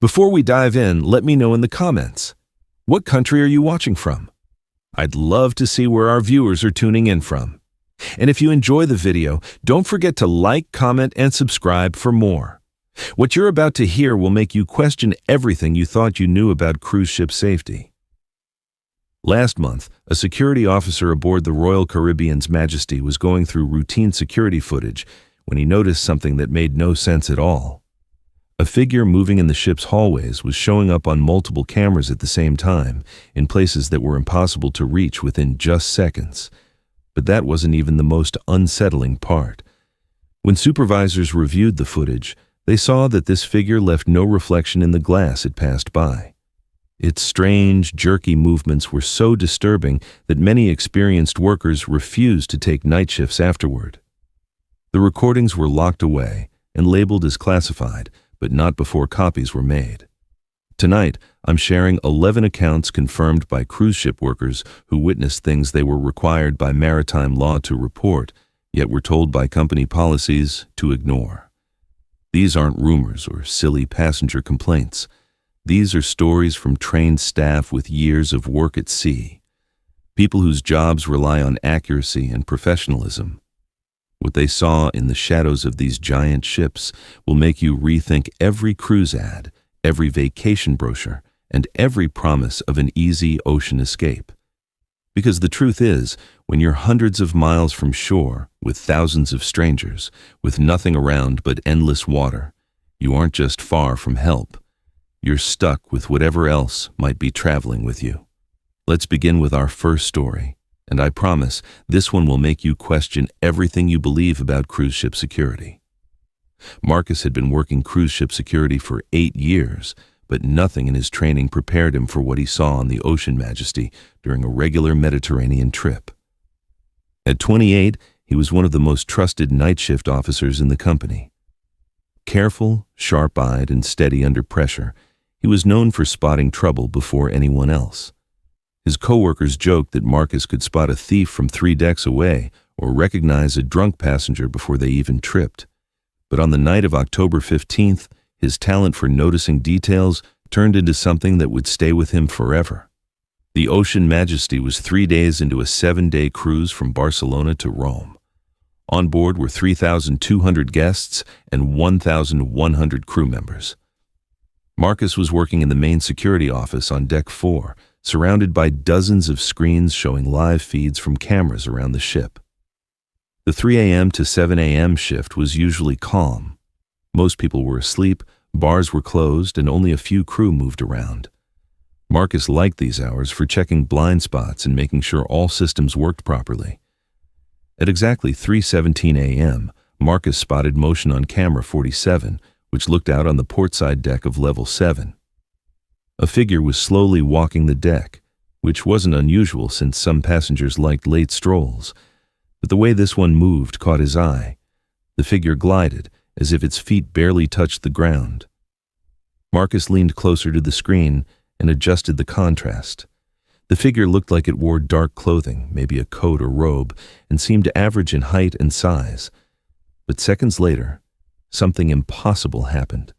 Before we dive in, let me know in the comments. What country are you watching from? I'd love to see where our viewers are tuning in from. And if you enjoy the video, don't forget to like, comment, and subscribe for more. What you're about to hear will make you question everything you thought you knew about cruise ship safety. Last month, a security officer aboard the Royal Caribbean's Majesty was going through routine security footage when he noticed something that made no sense at all. A figure moving in the ship's hallways was showing up on multiple cameras at the same time, in places that were impossible to reach within just seconds. But that wasn't even the most unsettling part. When supervisors reviewed the footage, they saw that this figure left no reflection in the glass it passed by. Its strange, jerky movements were so disturbing that many experienced workers refused to take night shifts afterward. The recordings were locked away and labeled as classified, but not before copies were made. Tonight, I'm sharing 11 accounts confirmed by cruise ship workers who witnessed things they were required by maritime law to report, yet were told by company policies to ignore. These aren't rumors or silly passenger complaints. These are stories from trained staff with years of work at sea, people whose jobs rely on accuracy and professionalism. What they saw in the shadows of these giant ships will make you rethink every cruise ad, every vacation brochure, and every promise of an easy ocean escape. Because the truth is, when you're hundreds of miles from shore, with thousands of strangers, with nothing around but endless water, you aren't just far from help. You're stuck with whatever else might be traveling with you. Let's begin with our first story, and I promise this one will make you question everything you believe about cruise ship security. Marcus had been working cruise ship security for 8 years, but nothing in his training prepared him for what he saw on the Ocean Majesty during a regular Mediterranean trip. At 28, he was one of the most trusted night shift officers in the company. Careful, sharp-eyed, and steady under pressure, he was known for spotting trouble before anyone else. His coworkers joked that Marcus could spot a thief from 3 decks away or recognize a drunk passenger before they even tripped. But on the night of October 15th, his talent for noticing details turned into something that would stay with him forever. The Ocean Majesty was 3 days into a 7-day cruise from Barcelona to Rome. On board were 3,200 guests and 1,100 crew members. Marcus was working in the main security office on Deck 4, surrounded by dozens of screens showing live feeds from cameras around the ship. The 3 a.m. to 7 a.m. shift was usually calm. Most people were asleep, bars were closed, and only a few crew moved around. Marcus liked these hours for checking blind spots and making sure all systems worked properly. At exactly 3:17 a.m., Marcus spotted motion on camera 47, which looked out on the portside deck of level 7. A figure was slowly walking the deck, which wasn't unusual since some passengers liked late strolls, but the way this one moved caught his eye. The figure glided, as if its feet barely touched the ground. Marcus leaned closer to the screen and adjusted the contrast. The figure looked like it wore dark clothing, maybe a coat or robe, and seemed to average in height and size. But seconds later, something impossible happened.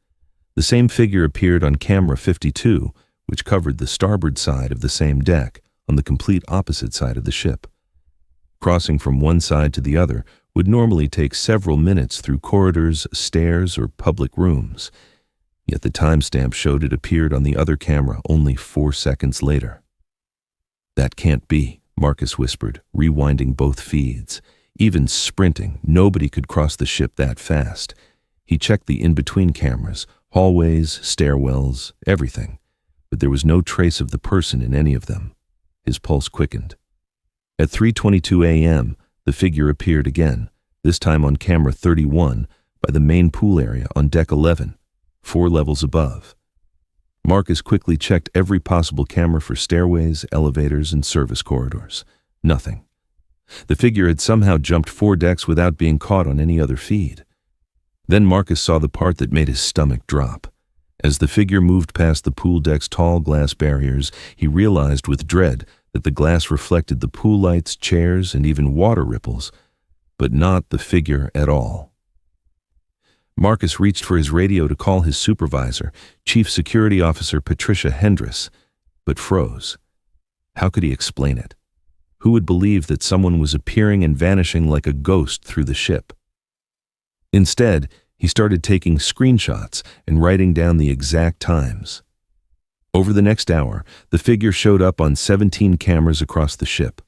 The same figure appeared on camera 52, which covered the starboard side of the same deck, on the complete opposite side of the ship. Crossing from one side to the other would normally take several minutes through corridors, stairs, or public rooms. Yet the timestamp showed it appeared on the other camera only 4 seconds later. "That can't be," Marcus whispered, rewinding both feeds. Even sprinting, nobody could cross the ship that fast. He checked the in-between cameras, hallways, stairwells, everything, but there was no trace of the person in any of them. His pulse quickened. At 3:22 a.m., the figure appeared again, this time on camera 31, by the main pool area on deck 11, 4 levels above. Marcus quickly checked every possible camera for stairways, elevators, and service corridors. Nothing. The figure had somehow jumped 4 decks without being caught on any other feed. Then Marcus saw the part that made his stomach drop. As the figure moved past the pool deck's tall glass barriers, he realized with dread that the glass reflected the pool lights, chairs, and even water ripples, but not the figure at all. Marcus reached for his radio to call his supervisor, Chief Security Officer Patricia Hendress, but froze. How could he explain it? Who would believe that someone was appearing and vanishing like a ghost through the ship? Instead, he started taking screenshots and writing down the exact times. Over the next hour, the figure showed up on 17 cameras across the ship.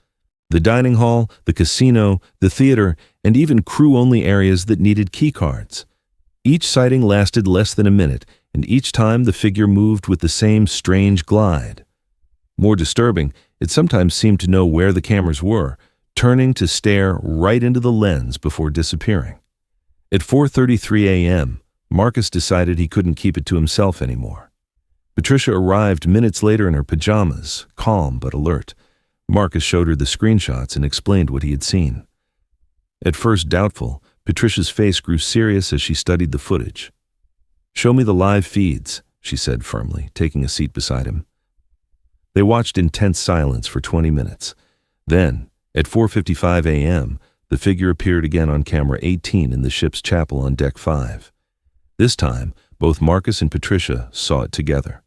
The dining hall, the casino, the theater, and even crew-only areas that needed keycards. Each sighting lasted less than a minute, and each time the figure moved with the same strange glide. More disturbing, it sometimes seemed to know where the cameras were, turning to stare right into the lens before disappearing. At 4:33 a.m., Marcus decided he couldn't keep it to himself anymore. Patricia arrived minutes later in her pajamas, calm but alert. Marcus showed her the screenshots and explained what he had seen. At first doubtful, Patricia's face grew serious as she studied the footage. "Show me the live feeds," she said firmly, taking a seat beside him. They watched in tense silence for 20 minutes. Then, at 4:55 a.m., the figure appeared again on camera 18 in the ship's chapel on deck 5. This time, both Marcus and Patricia saw it together.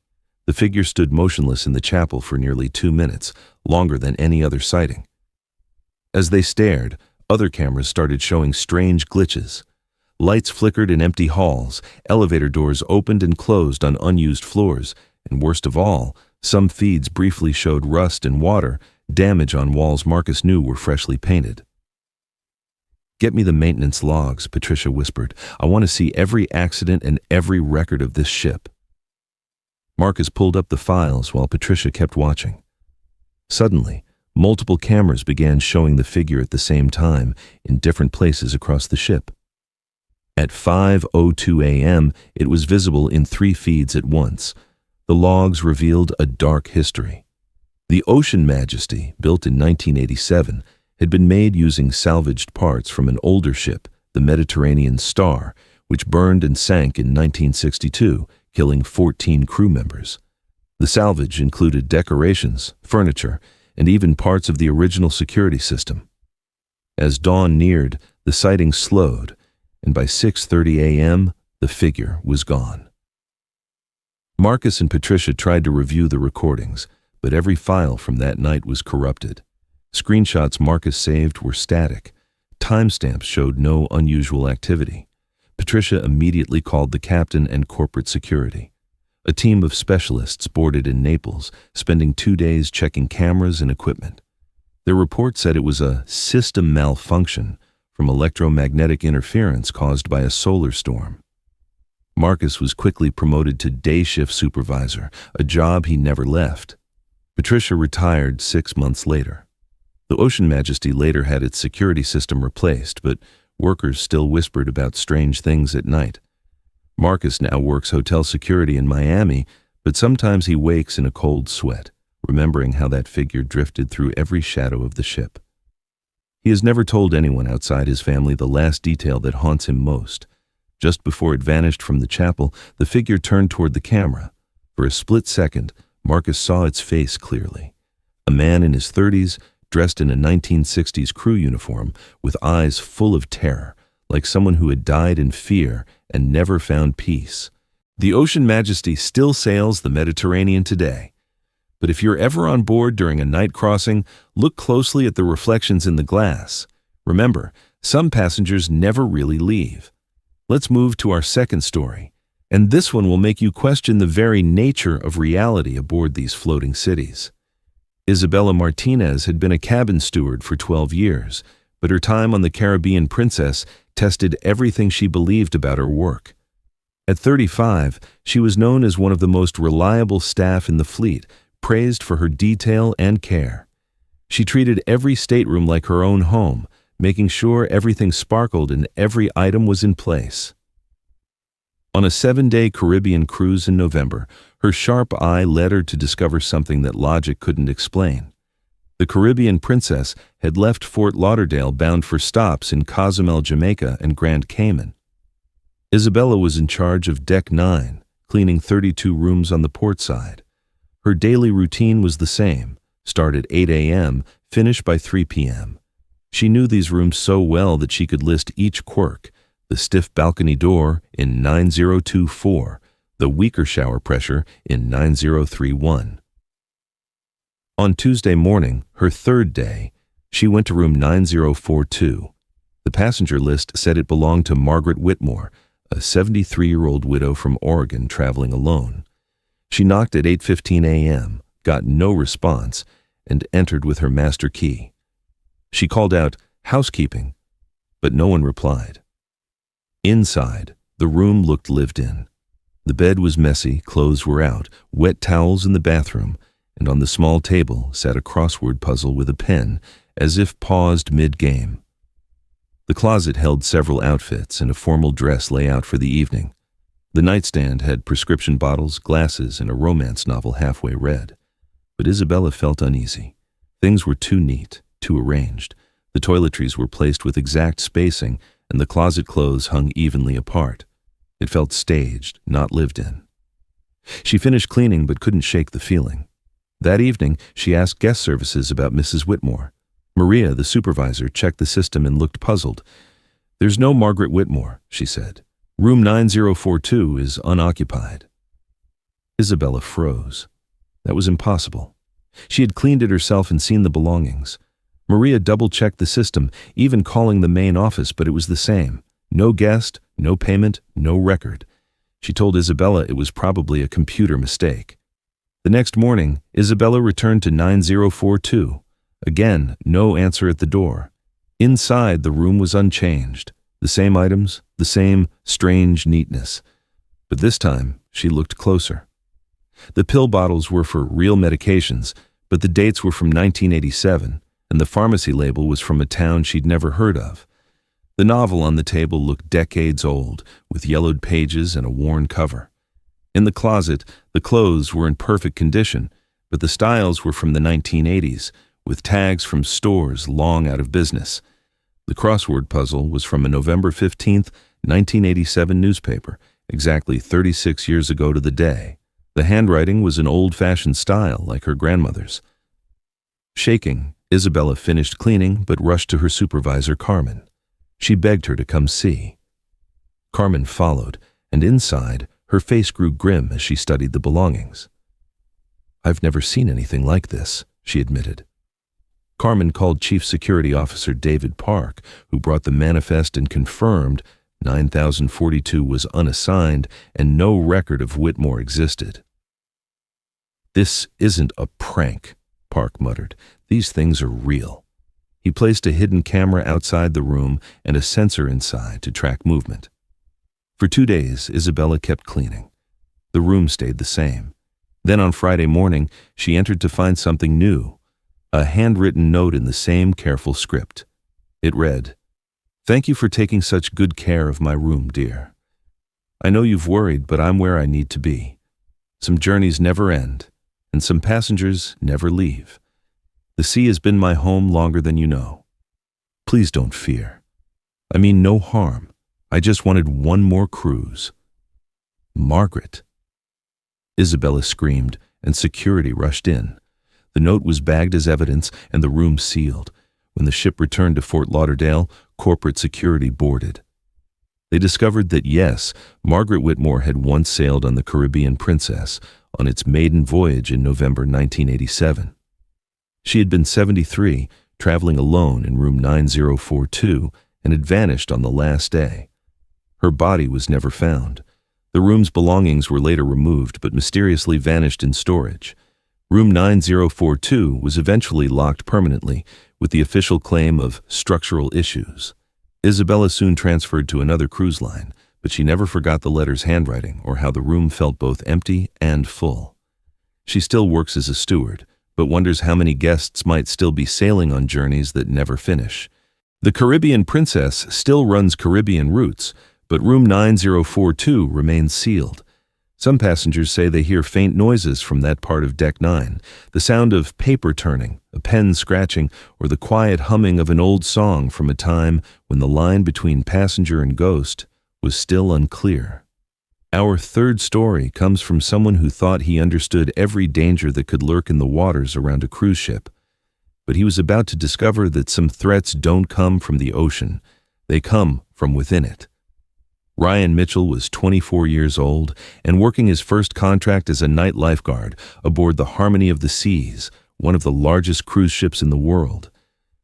The figure stood motionless in the chapel for nearly 2 minutes, longer than any other sighting. As they stared, other cameras started showing strange glitches. Lights flickered in empty halls, elevator doors opened and closed on unused floors, and worst of all, some feeds briefly showed rust and water, damage on walls Marcus knew were freshly painted. "Get me the maintenance logs," Patricia whispered. "I want to see every accident and every record of this ship." Marcus pulled up the files while Patricia kept watching. Suddenly, multiple cameras began showing the figure at the same time in different places across the ship. At 5:02 a.m., it was visible in 3 feeds at once. The logs revealed a dark history. The Ocean Majesty, built in 1987, had been made using salvaged parts from an older ship, the Mediterranean Star, which burned and sank in 1962, killing 14 crew members. The salvage included decorations, furniture, and even parts of the original security system. As dawn neared, the sighting slowed, and by 6:30 a.m., the figure was gone. Marcus and Patricia tried to review the recordings, but every file from that night was corrupted. Screenshots Marcus saved were static. Timestamps showed no unusual activity. Patricia immediately called the captain and corporate security. A team of specialists boarded in Naples, spending 2 days checking cameras and equipment. Their report said it was a system malfunction from electromagnetic interference caused by a solar storm. Marcus was quickly promoted to day shift supervisor, a job he never left. Patricia retired 6 months later. The Ocean Majesty later had its security system replaced, but workers still whispered about strange things at night. Marcus now works hotel security in Miami, but sometimes he wakes in a cold sweat, remembering how that figure drifted through every shadow of the ship. He has never told anyone outside his family the last detail that haunts him most. Just before it vanished from the chapel, the figure turned toward the camera. For a split second, Marcus saw its face clearly. A man in his 30s, dressed in a 1960s crew uniform, with eyes full of terror, like someone who had died in fear and never found peace. The Ocean Majesty still sails the Mediterranean today. But if you're ever on board during a night crossing, look closely at the reflections in the glass. Remember, some passengers never really leave. Let's move to our second story, and this one will make you question the very nature of reality aboard these floating cities. Isabella Martinez had been a cabin steward for 12 years, but her time on the Caribbean Princess tested everything she believed about her work. At 35, she was known as one of the most reliable staff in the fleet, praised for her detail and care. She treated every stateroom like her own home, making sure everything sparkled and every item was in place. On a 7-day Caribbean cruise in November, her sharp eye led her to discover something that logic couldn't explain. The Caribbean Princess had left Fort Lauderdale bound for stops in Cozumel, Jamaica, and Grand Cayman. Isabella was in charge of Deck 9, cleaning 32 rooms on the port side. Her daily routine was the same: start at 8 a.m., finish by 3 p.m. She knew these rooms so well that she could list each quirk: the stiff balcony door in 9024, the weaker shower pressure in 9031. On Tuesday morning, her third day, she went to room 9042. The passenger list said it belonged to Margaret Whitmore, a 73-year-old widow from Oregon traveling alone. She knocked at 8:15 a.m., got no response, and entered with her master key. She called out, "Housekeeping," but no one replied. Inside, the room looked lived in. The bed was messy, clothes were out, wet towels in the bathroom, and on the small table sat a crossword puzzle with a pen, as if paused mid-game. The closet held several outfits, and a formal dress lay out for the evening. The nightstand had prescription bottles, glasses, and a romance novel halfway read. But Isabella felt uneasy. Things were too neat, too arranged. The toiletries were placed with exact spacing, and the closet clothes hung evenly apart. It felt staged, not lived in. She finished cleaning but couldn't shake the feeling. That evening, she asked guest services about Mrs. Whitmore. Maria, the supervisor, checked the system and looked puzzled. "There's no Margaret Whitmore," she said. "Room 9042 is unoccupied." Isabella froze. That was impossible. She had cleaned it herself and seen the belongings. Maria double-checked the system, even calling the main office, but it was the same. No guest, no payment, no record. She told Isabella it was probably a computer mistake. The next morning, Isabella returned to 9042. Again, no answer at the door. Inside, the room was unchanged. The same items, the same strange neatness. But this time, she looked closer. The pill bottles were for real medications, but the dates were from 1987, and the pharmacy label was from a town she'd never heard of. The novel on the table looked decades old, with yellowed pages and a worn cover. In the closet, the clothes were in perfect condition, but the styles were from the 1980s, with tags from stores long out of business. The crossword puzzle was from a November 15th, 1987 newspaper, exactly 36 years ago to the day. The handwriting was an old-fashioned style like her grandmother's. Shaking, Isabella finished cleaning but rushed to her supervisor, Carmen. She begged her to come see. Carmen followed, and inside, her face grew grim as she studied the belongings. "I've never seen anything like this," she admitted. Carmen called Chief Security Officer David Park, who brought the manifest and confirmed 9042 was unassigned and no record of Whitmore existed. "This isn't a prank," Park muttered. "These things are real." He placed a hidden camera outside the room and a sensor inside to track movement. For 2 days, Isabella kept cleaning. The room stayed the same. Then on Friday morning, she entered to find something new. A handwritten note in the same careful script. It read, "Thank you for taking such good care of my room, dear. I know you've worried, but I'm where I need to be. Some journeys never end, and some passengers never leave. The sea has been my home longer than you know. Please don't fear. I mean no harm. I just wanted one more cruise. Margaret." Isabella screamed, and security rushed in. The note was bagged as evidence and the room sealed. When the ship returned to Fort Lauderdale, corporate security boarded. They discovered that yes, Margaret Whitmore had once sailed on the Caribbean Princess on its maiden voyage in November 1987. She had been 73, traveling alone in room 9042, and had vanished on the last day. Her body was never found. The room's belongings were later removed but mysteriously vanished in storage. Room 9042 was eventually locked permanently with the official claim of structural issues. Isabella soon transferred to another cruise line, but she never forgot the letter's handwriting or how the room felt both empty and full. She still works as a steward, but wonders how many guests might still be sailing on journeys that never finish. The Caribbean Princess still runs Caribbean routes, but room 9042 remains sealed. Some passengers say they hear faint noises from that part of Deck 9, the sound of paper turning, a pen scratching, or the quiet humming of an old song from a time when the line between passenger and ghost was still unclear. Our third story comes from someone who thought he understood every danger that could lurk in the waters around a cruise ship. But he was about to discover that some threats don't come from the ocean, they come from within it. Ryan Mitchell was 24 years old and working his first contract as a night lifeguard aboard the Harmony of the Seas, one of the largest cruise ships in the world.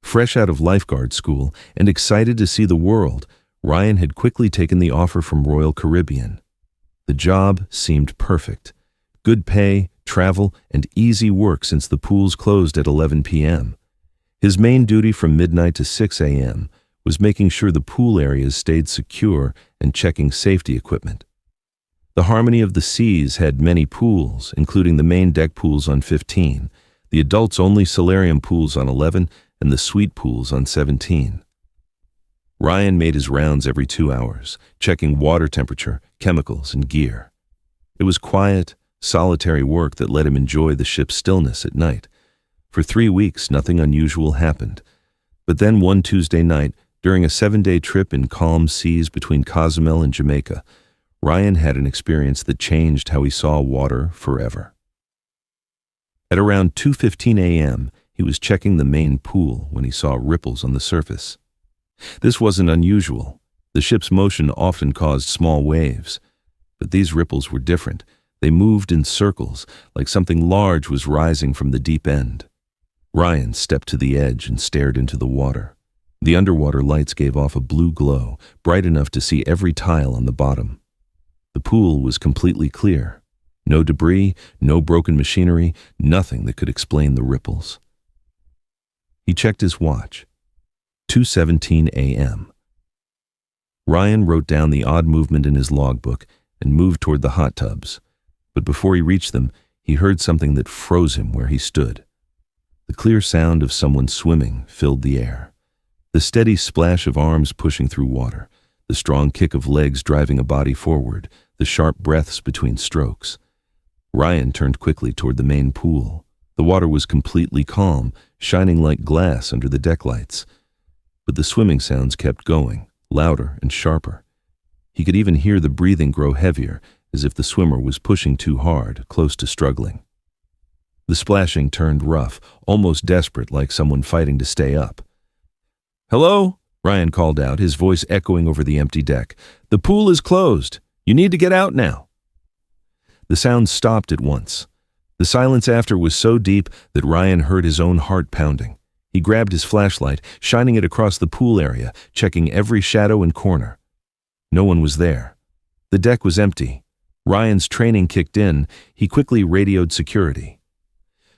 Fresh out of lifeguard school and excited to see the world, Ryan had quickly taken the offer from Royal Caribbean. The job seemed perfect. Good pay, travel, and easy work since the pools closed at 11 p.m. His main duty from midnight to 6 a.m. was making sure the pool areas stayed secure and checking safety equipment. The Harmony of the Seas had many pools, including the main deck pools on 15, the adults-only solarium pools on 11, and the suite pools on 17. Ryan made his rounds every 2 hours, checking water temperature, chemicals, and gear. It was quiet, solitary work that let him enjoy the ship's stillness at night. For 3 weeks, nothing unusual happened. But then one Tuesday night, during a 7-day trip in calm seas between Cozumel and Jamaica, Ryan had an experience that changed how he saw water forever. At around 2:15 a.m., he was checking the main pool when he saw ripples on the surface. This wasn't unusual. The ship's motion often caused small waves. But these ripples were different. They moved in circles, like something large was rising from the deep end. Ryan stepped to the edge and stared into the water. The underwater lights gave off a blue glow, bright enough to see every tile on the bottom. The pool was completely clear. No debris, no broken machinery, nothing that could explain the ripples. He checked his watch. 2:17 a.m. Ryan wrote down the odd movement in his logbook and moved toward the hot tubs. But before he reached them, he heard something that froze him where he stood. The clear sound of someone swimming filled the air. The steady splash of arms pushing through water, the strong kick of legs driving a body forward, the sharp breaths between strokes. Ryan turned quickly toward the main pool. The water was completely calm, shining like glass under the deck lights. But the swimming sounds kept going, louder and sharper. He could even hear the breathing grow heavier, as if the swimmer was pushing too hard, close to struggling. The splashing turned rough, almost desperate, like someone fighting to stay up. "Hello?" Ryan called out, his voice echoing over the empty deck. "The pool is closed. You need to get out now." The sound stopped at once. The silence after was so deep that Ryan heard his own heart pounding. He grabbed his flashlight, shining it across the pool area, checking every shadow and corner. No one was there. The deck was empty. Ryan's training kicked in. He quickly radioed security.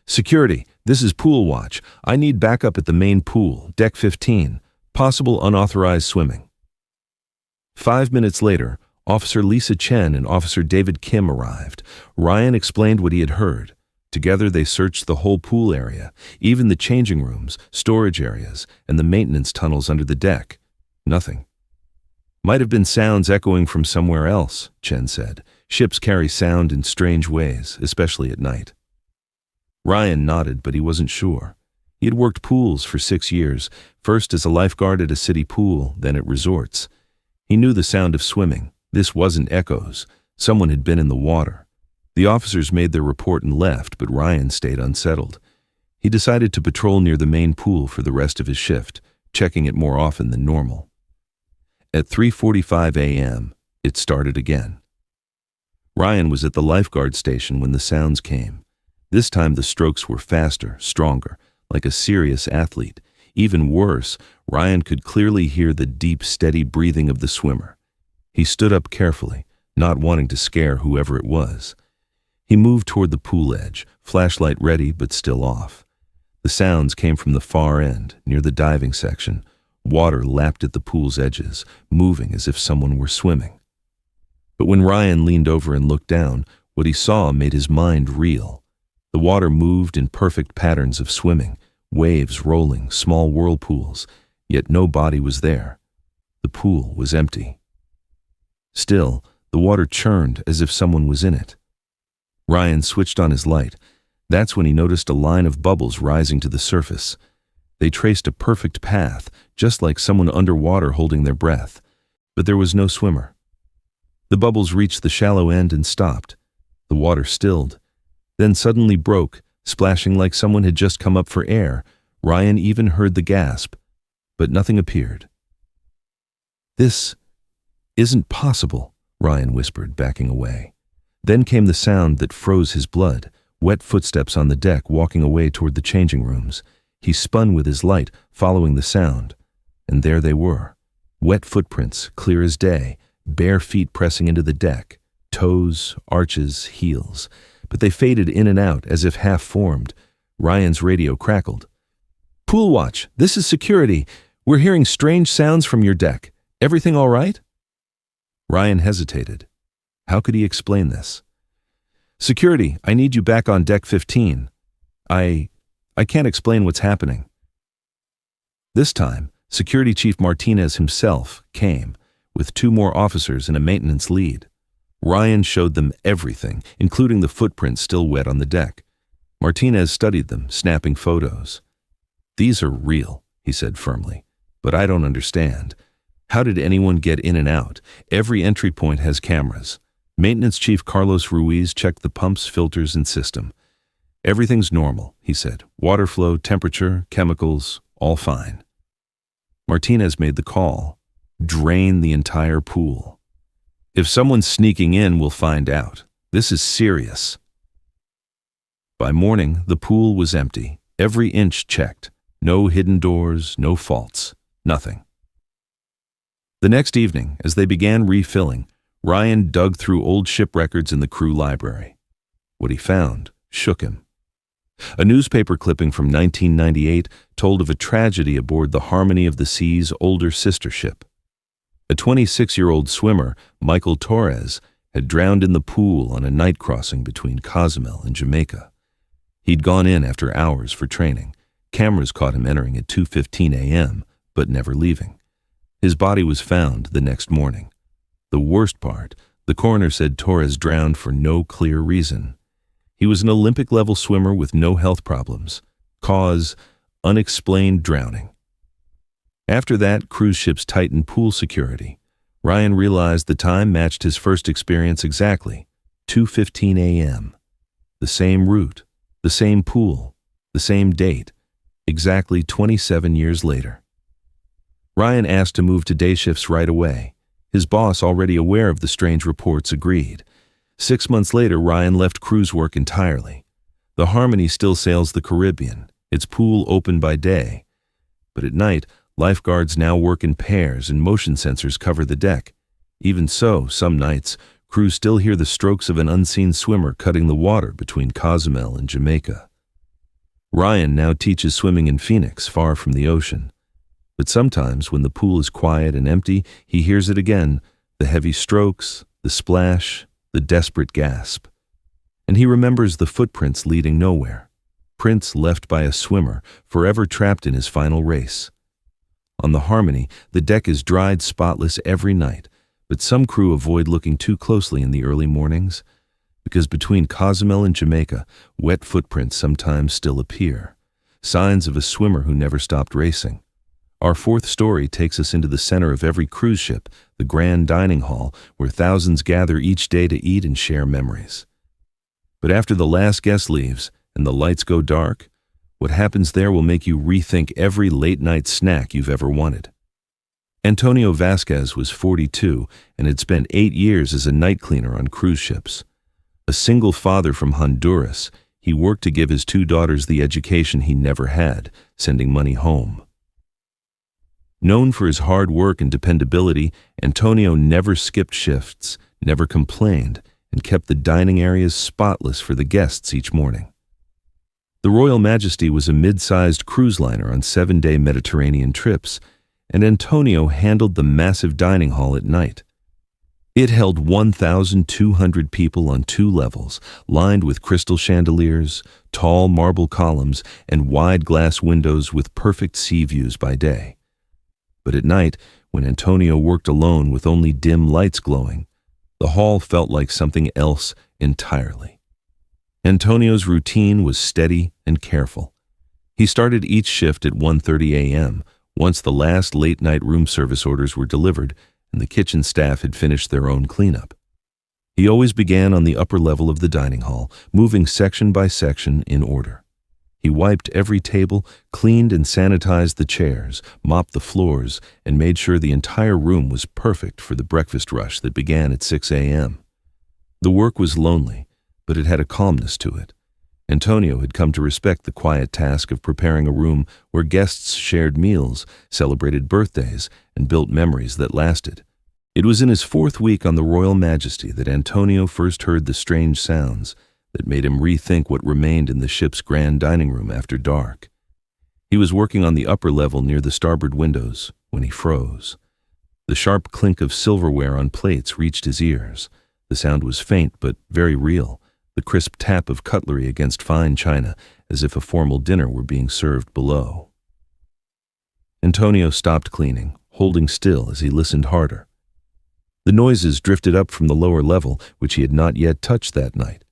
"Security, this is Pool Watch. I need backup at the main pool, deck 15. Possible unauthorized swimming." 5 minutes later, Officer Lisa Chen and Officer David Kim arrived. Ryan explained what he had heard. Together they searched the whole pool area, even the changing rooms, storage areas, and the maintenance tunnels under the deck. Nothing. "Might have been sounds echoing from somewhere else," Chen said. "Ships carry sound in strange ways, especially at night." Ryan nodded, but he wasn't sure. He had worked pools for 6 years, first as a lifeguard at a city pool, then at resorts. He knew the sound of swimming. This wasn't echoes. Someone had been in the water. The officers made their report and left, but Ryan stayed unsettled. He decided to patrol near the main pool for the rest of his shift, checking it more often than normal. At 3:45 a.m., it started again. Ryan was at the lifeguard station when the sounds came. This time the strokes were faster, stronger, like a serious athlete. Even worse, Ryan could clearly hear the deep, steady breathing of the swimmer. He stood up carefully, not wanting to scare whoever it was. He moved toward the pool edge, flashlight ready but still off. The sounds came from the far end, near the diving section. Water lapped at the pool's edges, moving as if someone were swimming. But when Ryan leaned over and looked down, what he saw made his mind reel. The water moved in perfect patterns of swimming, waves rolling, small whirlpools, yet no body was there. The pool was empty. Still, the water churned as if someone was in it. Ryan switched on his light. That's when he noticed a line of bubbles rising to the surface. They traced a perfect path, just like someone underwater holding their breath. But there was no swimmer. The bubbles reached the shallow end and stopped. The water stilled, then suddenly broke, splashing like someone had just come up for air. Ryan even heard the gasp, but nothing appeared. This Isn't possible, Ryan whispered, backing away. Then came the sound that froze his blood, wet footsteps on the deck walking away toward the changing rooms. He spun with his light, following the sound. And there they were. Wet footprints, clear as day, bare feet pressing into the deck, toes, arches, heels. But they faded in and out as if half-formed. Ryan's radio crackled. "Pool watch, this is security. We're hearing strange sounds from your deck. Everything all right?" Ryan hesitated. How could he explain this? "Security, I need you back on deck 15. I can't explain what's happening." This time, Security Chief Martinez himself came, with 2 more officers and a maintenance lead. Ryan showed them everything, including the footprints still wet on the deck. Martinez studied them, snapping photos. "These are real," he said firmly, "but I don't understand. How did anyone get in and out? Every entry point has cameras. Maintenance Chief Carlos Ruiz checked the pumps, filters, and system. Everything's normal," he said. "Water flow, temperature, chemicals, all fine." Martinez made the call. "Drain the entire pool. If someone's sneaking in, we'll find out. This is serious." By morning, the pool was empty. Every inch checked. No hidden doors, no faults, nothing. The next evening, as they began refilling, Ryan dug through old ship records in the crew library. What he found shook him. A newspaper clipping from 1998 told of a tragedy aboard the Harmony of the Sea's older sister ship. A 26-year-old swimmer, Michael Torres, had drowned in the pool on a night crossing between Cozumel and Jamaica. He'd gone in after hours for training. Cameras caught him entering at 2:15 a.m., but never leaving. His body was found the next morning. The worst part, the coroner said Torres drowned for no clear reason. He was an Olympic-level swimmer with no health problems. Cause, unexplained drowning. After that, cruise ships tightened pool security. Ryan realized the time matched his first experience exactly, 2:15 a.m. The same route, the same pool, the same date, exactly 27 years later. Ryan asked to move to day shifts right away. His boss, already aware of the strange reports, agreed. 6 months later, Ryan left cruise work entirely. The Harmony still sails the Caribbean, its pool open by day. But at night, lifeguards now work in pairs and motion sensors cover the deck. Even so, some nights, crews still hear the strokes of an unseen swimmer cutting the water between Cozumel and Jamaica. Ryan now teaches swimming in Phoenix, far from the ocean. But sometimes, when the pool is quiet and empty, he hears it again, the heavy strokes, the splash, the desperate gasp. And he remembers the footprints leading nowhere, prints left by a swimmer, forever trapped in his final race. On the Harmony, the deck is dried spotless every night, but some crew avoid looking too closely in the early mornings, because between Cozumel and Jamaica, wet footprints sometimes still appear, signs of a swimmer who never stopped racing. Our fourth story takes us into the center of every cruise ship, the grand dining hall, where thousands gather each day to eat and share memories. But after the last guest leaves and the lights go dark, what happens there will make you rethink every late-night snack you've ever wanted. Antonio Vasquez was 42 and had spent 8 years as a night cleaner on cruise ships. A single father from Honduras, he worked to give his 2 daughters the education he never had, sending money home. Known for his hard work and dependability, Antonio never skipped shifts, never complained, and kept the dining areas spotless for the guests each morning. The Royal Majesty was a mid-sized cruise liner on 7-day Mediterranean trips, and Antonio handled the massive dining hall at night. It held 1,200 people on 2 levels, lined with crystal chandeliers, tall marble columns, and wide glass windows with perfect sea views by day. But at night, when Antonio worked alone with only dim lights glowing, the hall felt like something else entirely. Antonio's routine was steady and careful. He started each shift at 1:30 a.m., once the last late-night room service orders were delivered and the kitchen staff had finished their own cleanup. He always began on the upper level of the dining hall, moving section by section in order. He wiped every table, cleaned and sanitized the chairs, mopped the floors, and made sure the entire room was perfect for the breakfast rush that began at 6 a.m. The work was lonely, but it had a calmness to it. Antonio had come to respect the quiet task of preparing a room where guests shared meals, celebrated birthdays, and built memories that lasted. It was in his 4th week on the Royal Majesty that Antonio first heard the strange sounds that made him rethink what remained in the ship's grand dining room after dark. He was working on the upper level near the starboard windows when he froze. The sharp clink of silverware on plates reached his ears. The sound was faint but very real, the crisp tap of cutlery against fine china, as if a formal dinner were being served below. Antonio stopped cleaning, holding still as he listened harder. The noises drifted up from the lower level, which he had not yet touched that night.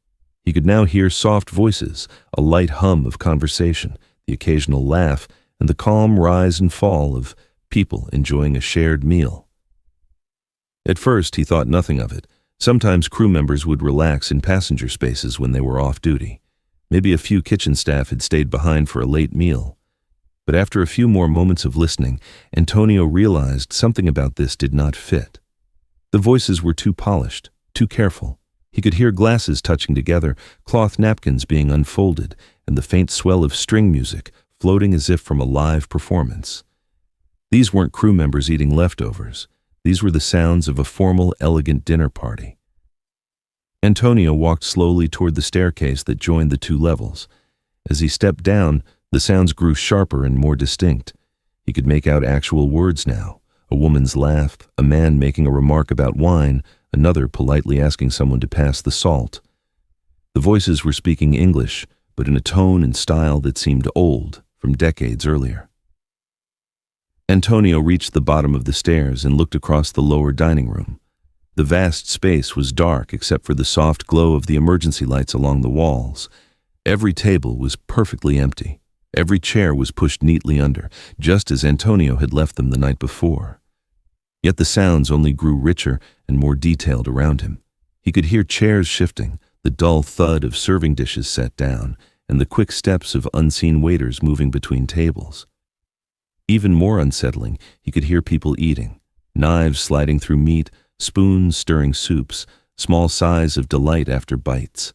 He could now hear soft voices, a light hum of conversation, the occasional laugh, and the calm rise and fall of people enjoying a shared meal. At first, he thought nothing of it. Sometimes crew members would relax in passenger spaces when they were off duty. Maybe a few kitchen staff had stayed behind for a late meal. But after a few more moments of listening, Antonio realized something about this did not fit. The voices were too polished, too careful. He could hear glasses touching together, cloth napkins being unfolded, and the faint swell of string music floating as if from a live performance. These weren't crew members eating leftovers. These were the sounds of a formal, elegant dinner party. Antonio walked slowly toward the staircase that joined the 2 levels. As he stepped down, the sounds grew sharper and more distinct. He could make out actual words now. A woman's laugh, a man making a remark about wine, another politely asking someone to pass the salt. The voices were speaking English, but in a tone and style that seemed old, from decades earlier. Antonio reached the bottom of the stairs and looked across the lower dining room. The vast space was dark except for the soft glow of the emergency lights along the walls. Every table was perfectly empty. Every chair was pushed neatly under, just as Antonio had left them the night before. Yet the sounds only grew richer and more detailed around him. He could hear chairs shifting, the dull thud of serving dishes set down, and the quick steps of unseen waiters moving between tables. Even more unsettling, he could hear people eating, knives sliding through meat, spoons stirring soups, small sighs of delight after bites.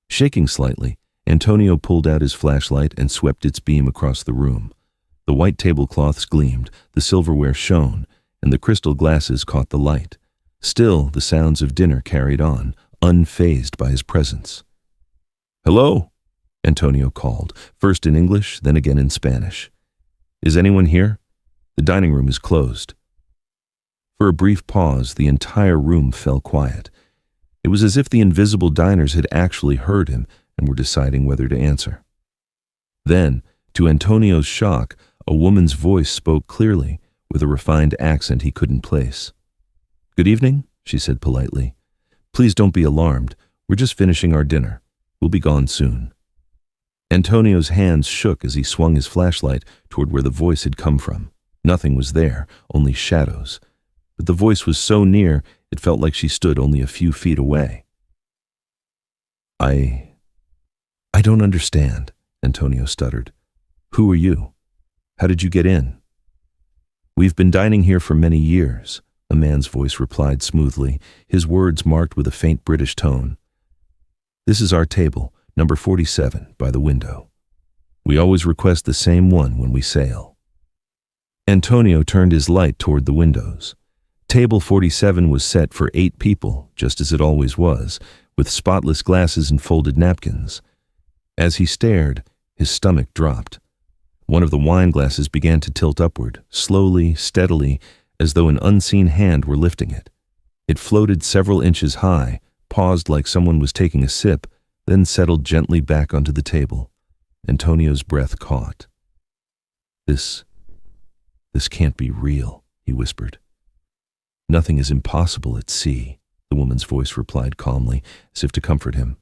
Shaking slightly, Antonio pulled out his flashlight and swept its beam across the room. The white tablecloths gleamed, the silverware shone, and the crystal glasses caught the light. Still, the sounds of dinner carried on, unfazed by his presence. "Hello," Antonio called, first in English, then again in Spanish. "Is anyone here? The dining room is closed." For a brief pause, the entire room fell quiet. It was as if the invisible diners had actually heard him and were deciding whether to answer. Then, to Antonio's shock, a woman's voice spoke clearly, with a refined accent he couldn't place. "Good evening," she said politely. "Please don't be alarmed. We're just finishing our dinner. We'll be gone soon." Antonio's hands shook as he swung his flashlight toward where the voice had come from. Nothing was there, only shadows. But the voice was so near, it felt like she stood only a few feet away. I don't understand," Antonio stuttered. "Who are you? How did you get in?" "We've been dining here for many years," a man's voice replied smoothly, his words marked with a faint British tone. "This is our table, number 47, by the window. We always request the same one when we sail." Antonio turned his light toward the windows. Table 47 was set for 8 people, just as it always was, with spotless glasses and folded napkins. As he stared, his stomach dropped. One of the wine glasses began to tilt upward, slowly, steadily, as though an unseen hand were lifting it. It floated several inches high, paused like someone was taking a sip, then settled gently back onto the table. Antonio's breath caught. This can't be real," he whispered. "Nothing is impossible at sea," the woman's voice replied calmly, as if to comfort him.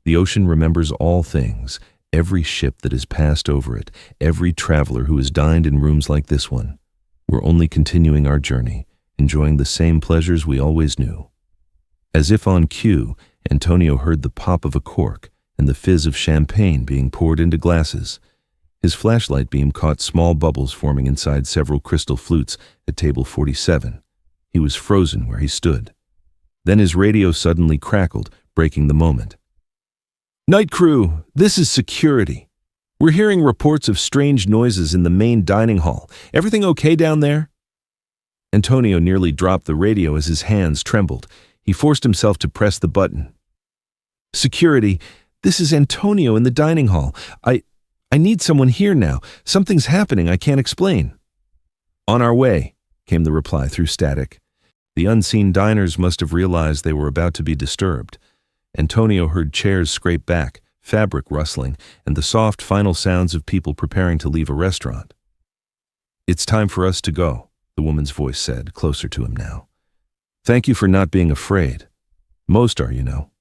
"The ocean remembers all things, every ship that has passed over it, every traveler who has dined in rooms like this one. We're only continuing our journey, enjoying the same pleasures we always knew." As if on cue, Antonio heard the pop of a cork, and the fizz of champagne being poured into glasses. His flashlight beam caught small bubbles forming inside several crystal flutes at table 47. He was frozen where he stood. Then his radio suddenly crackled, breaking the moment. "Night crew, this is security. We're hearing reports of strange noises in the main dining hall. Everything okay down there?" Antonio nearly dropped the radio as his hands trembled. He forced himself to press the button. "Security, this is Antonio in the dining hall. I need someone here now. Something's happening I can't explain." "On our way," came the reply through static. The unseen diners must have realized they were about to be disturbed. Antonio heard chairs scrape back, fabric rustling, and the soft final sounds of people preparing to leave a restaurant. "It's time for us to go," the woman's voice said, closer to him now. "Thank you for not being afraid. Most are, you know."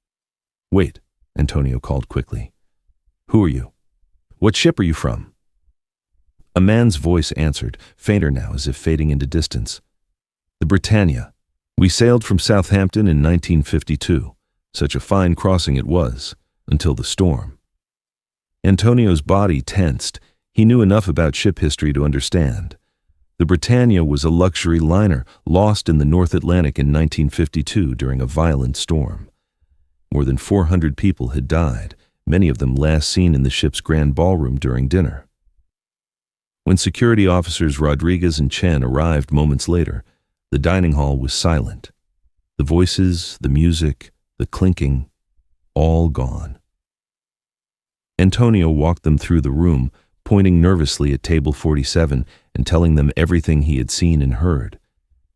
"Wait," Antonio called quickly. "Who are you? What ship are you from?" A man's voice answered, fainter now as if fading into distance. "The Britannia. We sailed from Southampton in 1952. Such a fine crossing it was, until the storm." Antonio's body tensed. He knew enough about ship history to understand. The Britannia was a luxury liner lost in the North Atlantic in 1952 during a violent storm. More than 400 people had died, many of them last seen in the ship's grand ballroom during dinner. When security officers Rodriguez and Chen arrived moments later, the dining hall was silent. The voices, the music, the clinking, all gone. Antonio walked them through the room, pointing nervously at table 47 and telling them everything he had seen and heard.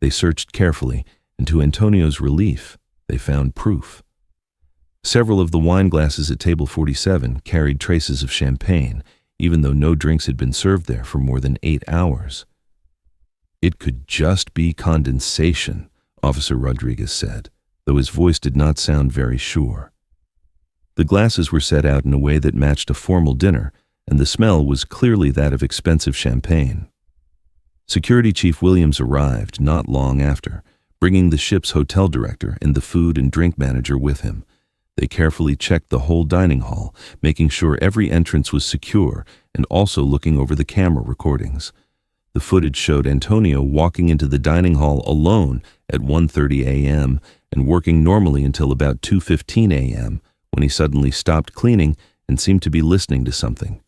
They searched carefully, and to Antonio's relief, they found proof. Several of the wine glasses at table 47 carried traces of champagne, even though no drinks had been served there for more than 8 hours. "It could just be condensation," Officer Rodriguez said, though his voice did not sound very sure. The glasses were set out in a way that matched a formal dinner, and the smell was clearly that of expensive champagne. Security Chief Williams arrived not long after, bringing the ship's hotel director and the food and drink manager with him. They carefully checked the whole dining hall, making sure every entrance was secure and also looking over the camera recordings. The footage showed Antonio walking into the dining hall alone at 1:30 a.m. and working normally until about 2:15 a.m. when he suddenly stopped cleaning and seemed to be listening to something.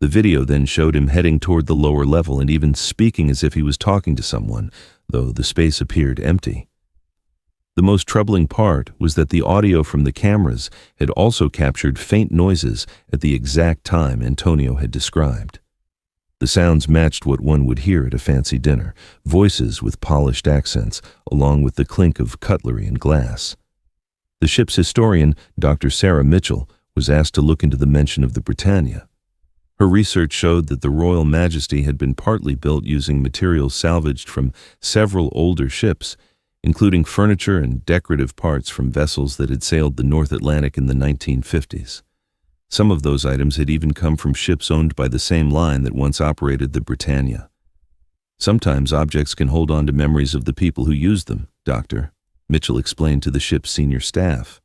The video then showed him heading toward the lower level and even speaking as if he was talking to someone, though the space appeared empty. The most troubling part was that the audio from the cameras had also captured faint noises at the exact time Antonio had described. The sounds matched what one would hear at a fancy dinner, voices with polished accents, along with the clink of cutlery and glass. The ship's historian, Dr. Sarah Mitchell, was asked to look into the mention of the Britannia. Her research showed that the Royal Majesty had been partly built using materials salvaged from several older ships, including furniture and decorative parts from vessels that had sailed the North Atlantic in the 1950s. Some of those items had even come from ships owned by the same line that once operated the Britannia. "Sometimes objects can hold on to memories of the people who used them, Doctor," Mitchell explained to the ship's senior staff.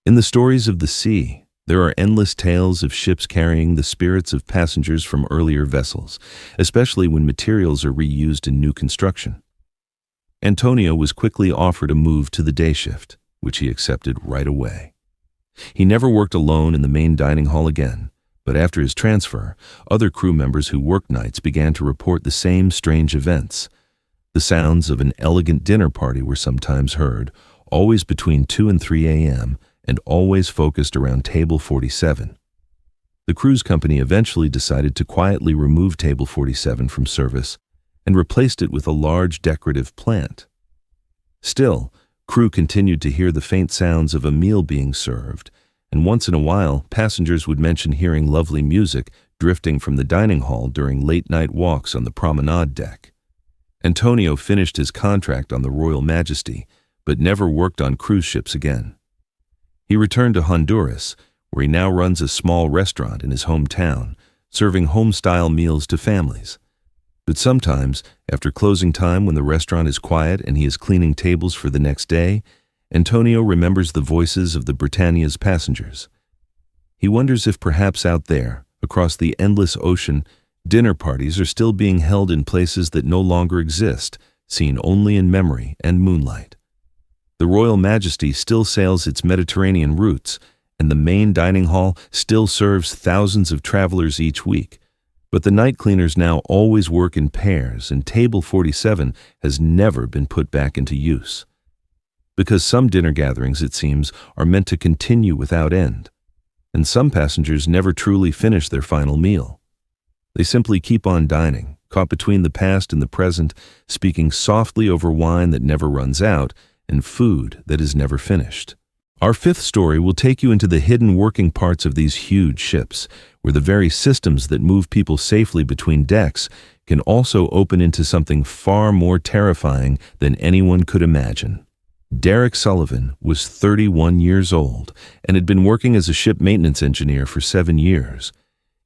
In the stories of the sea, there are endless tales of ships carrying the spirits of passengers from earlier vessels, especially when materials are reused in new construction. Antonio was quickly offered a move to the day shift, which he accepted right away. He never worked alone in the main dining hall again, but after his transfer, other crew members who worked nights began to report the same strange events. The sounds of an elegant dinner party were sometimes heard, always between 2 and 3 a.m., and always focused around table 47. The cruise company eventually decided to quietly remove table 47 from service and replaced it with a large decorative plant. Still, crew continued to hear the faint sounds of a meal being served, and once in a while, passengers would mention hearing lovely music drifting from the dining hall during late-night walks on the promenade deck. Antonio finished his contract on the Royal Majesty, but never worked on cruise ships again. He returned to Honduras, where he now runs a small restaurant in his hometown, serving home-style meals to families. But sometimes, after closing time when the restaurant is quiet and he is cleaning tables for the next day, Antonio remembers the voices of the Britannia's passengers. He wonders if perhaps out there, across the endless ocean, dinner parties are still being held in places that no longer exist, seen only in memory and moonlight. The Royal Majesty still sails its Mediterranean routes, and the main dining hall still serves thousands of travelers each week. But the night cleaners now always work in pairs, and Table 47 has never been put back into use. Because some dinner gatherings, it seems, are meant to continue without end, and some passengers never truly finish their final meal. They simply keep on dining, caught between the past and the present, speaking softly over wine that never runs out and food that is never finished. Our fifth story will take you into the hidden working parts of these huge ships, where the very systems that move people safely between decks can also open into something far more terrifying than anyone could imagine. Derek Sullivan was 31 years old and had been working as a ship maintenance engineer for 7 years.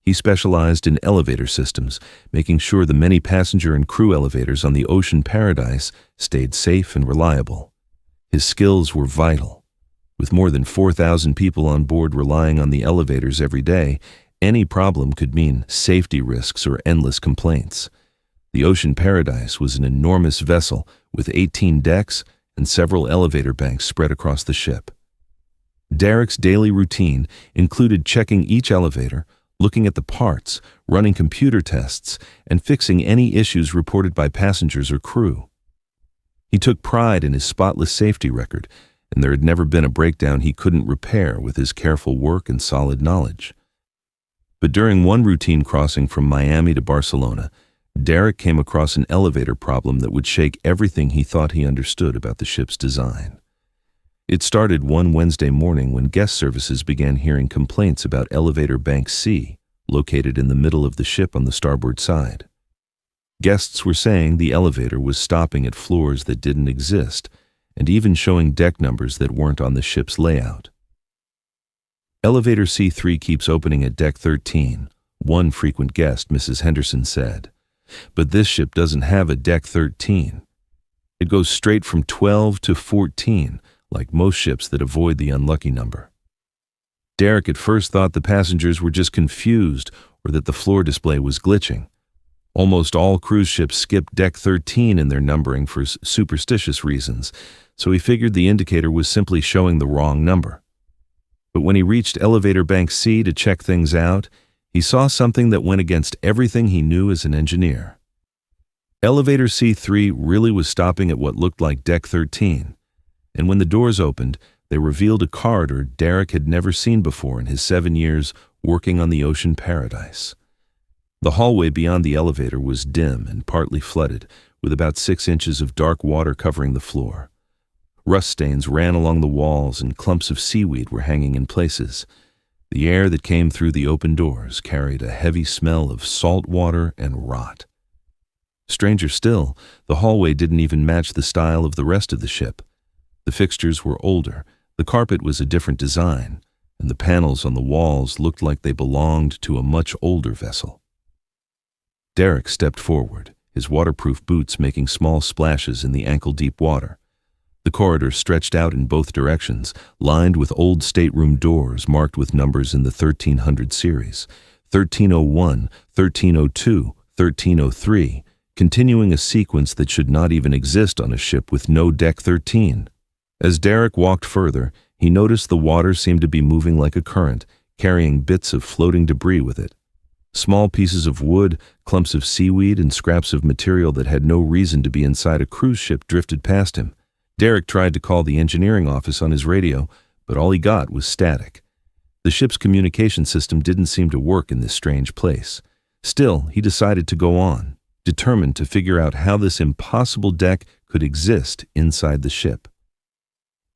He specialized in elevator systems, making sure the many passenger and crew elevators on the Ocean Paradise stayed safe and reliable. His skills were vital. With more than 4,000 people on board relying on the elevators every day, any problem could mean safety risks or endless complaints. The Ocean Paradise was an enormous vessel with 18 decks and several elevator banks spread across the ship. Derek's daily routine included checking each elevator, looking at the parts, running computer tests, and fixing any issues reported by passengers or crew. He took pride in his spotless safety record, and there had never been a breakdown he couldn't repair with his careful work and solid knowledge. But during one routine crossing from Miami to Barcelona, Derek came across an elevator problem that would shake everything he thought he understood about the ship's design. It started one Wednesday morning when guest services began hearing complaints about elevator bank C, located in the middle of the ship on the starboard side. Guests were saying the elevator was stopping at floors that didn't exist, and even showing deck numbers that weren't on the ship's layout. Elevator C3 keeps opening at deck 13, one frequent guest, Mrs. Henderson, said. But this ship doesn't have a deck 13. It goes straight from 12 to 14, like most ships that avoid the unlucky number. Derek at first thought the passengers were just confused or that the floor display was glitching. Almost all cruise ships skip deck 13 in their numbering for superstitious reasons, so he figured the indicator was simply showing the wrong number. But when he reached elevator bank C to check things out, he saw something that went against everything he knew as an engineer. Elevator C3 really was stopping at what looked like deck 13, and when the doors opened, they revealed a corridor Derek had never seen before in his 7 years working on the Ocean Paradise. The hallway beyond the elevator was dim and partly flooded, with about 6 inches of dark water covering the floor. Rust stains ran along the walls and clumps of seaweed were hanging in places. The air that came through the open doors carried a heavy smell of salt water and rot. Stranger still, the hallway didn't even match the style of the rest of the ship. The fixtures were older, the carpet was a different design, and the panels on the walls looked like they belonged to a much older vessel. Derek stepped forward, his waterproof boots making small splashes in the ankle-deep water. The corridor stretched out in both directions, lined with old stateroom doors marked with numbers in the 1300 series, 1301, 1302, 1303, continuing a sequence that should not even exist on a ship with no deck 13. As Derek walked further, he noticed the water seemed to be moving like a current, carrying bits of floating debris with it. Small pieces of wood, clumps of seaweed, and scraps of material that had no reason to be inside a cruise ship drifted past him. Derek tried to call the engineering office on his radio, but all he got was static. The ship's communication system didn't seem to work in this strange place. Still, he decided to go on, determined to figure out how this impossible deck could exist inside the ship.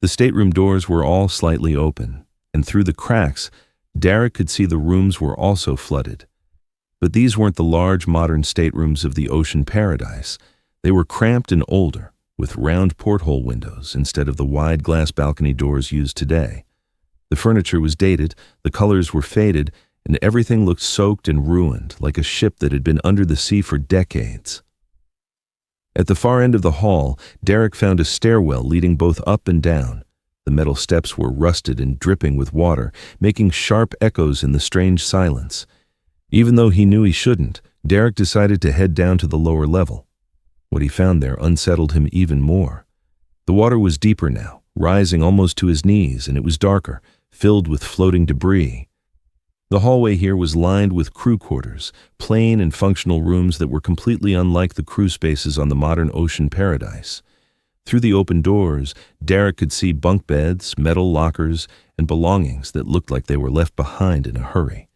The stateroom doors were all slightly open, and through the cracks, Derek could see the rooms were also flooded. But these weren't the large modern staterooms of the Ocean Paradise. They were cramped and older, with round porthole windows instead of the wide glass balcony doors used today. The furniture was dated, the colors were faded, and everything looked soaked and ruined, like a ship that had been under the sea for decades. At the far end of the hall, Derek found a stairwell leading both up and down. The metal steps were rusted and dripping with water, making sharp echoes in the strange silence. Even though he knew he shouldn't, Derek decided to head down to the lower level. What he found there unsettled him even more. The water was deeper now, rising almost to his knees, and it was darker, filled with floating debris. The hallway here was lined with crew quarters, plain and functional rooms that were completely unlike the crew spaces on the modern ocean paradise. Through the open doors, Derek could see bunk beds, metal lockers, and belongings that looked like they were left behind in a hurry.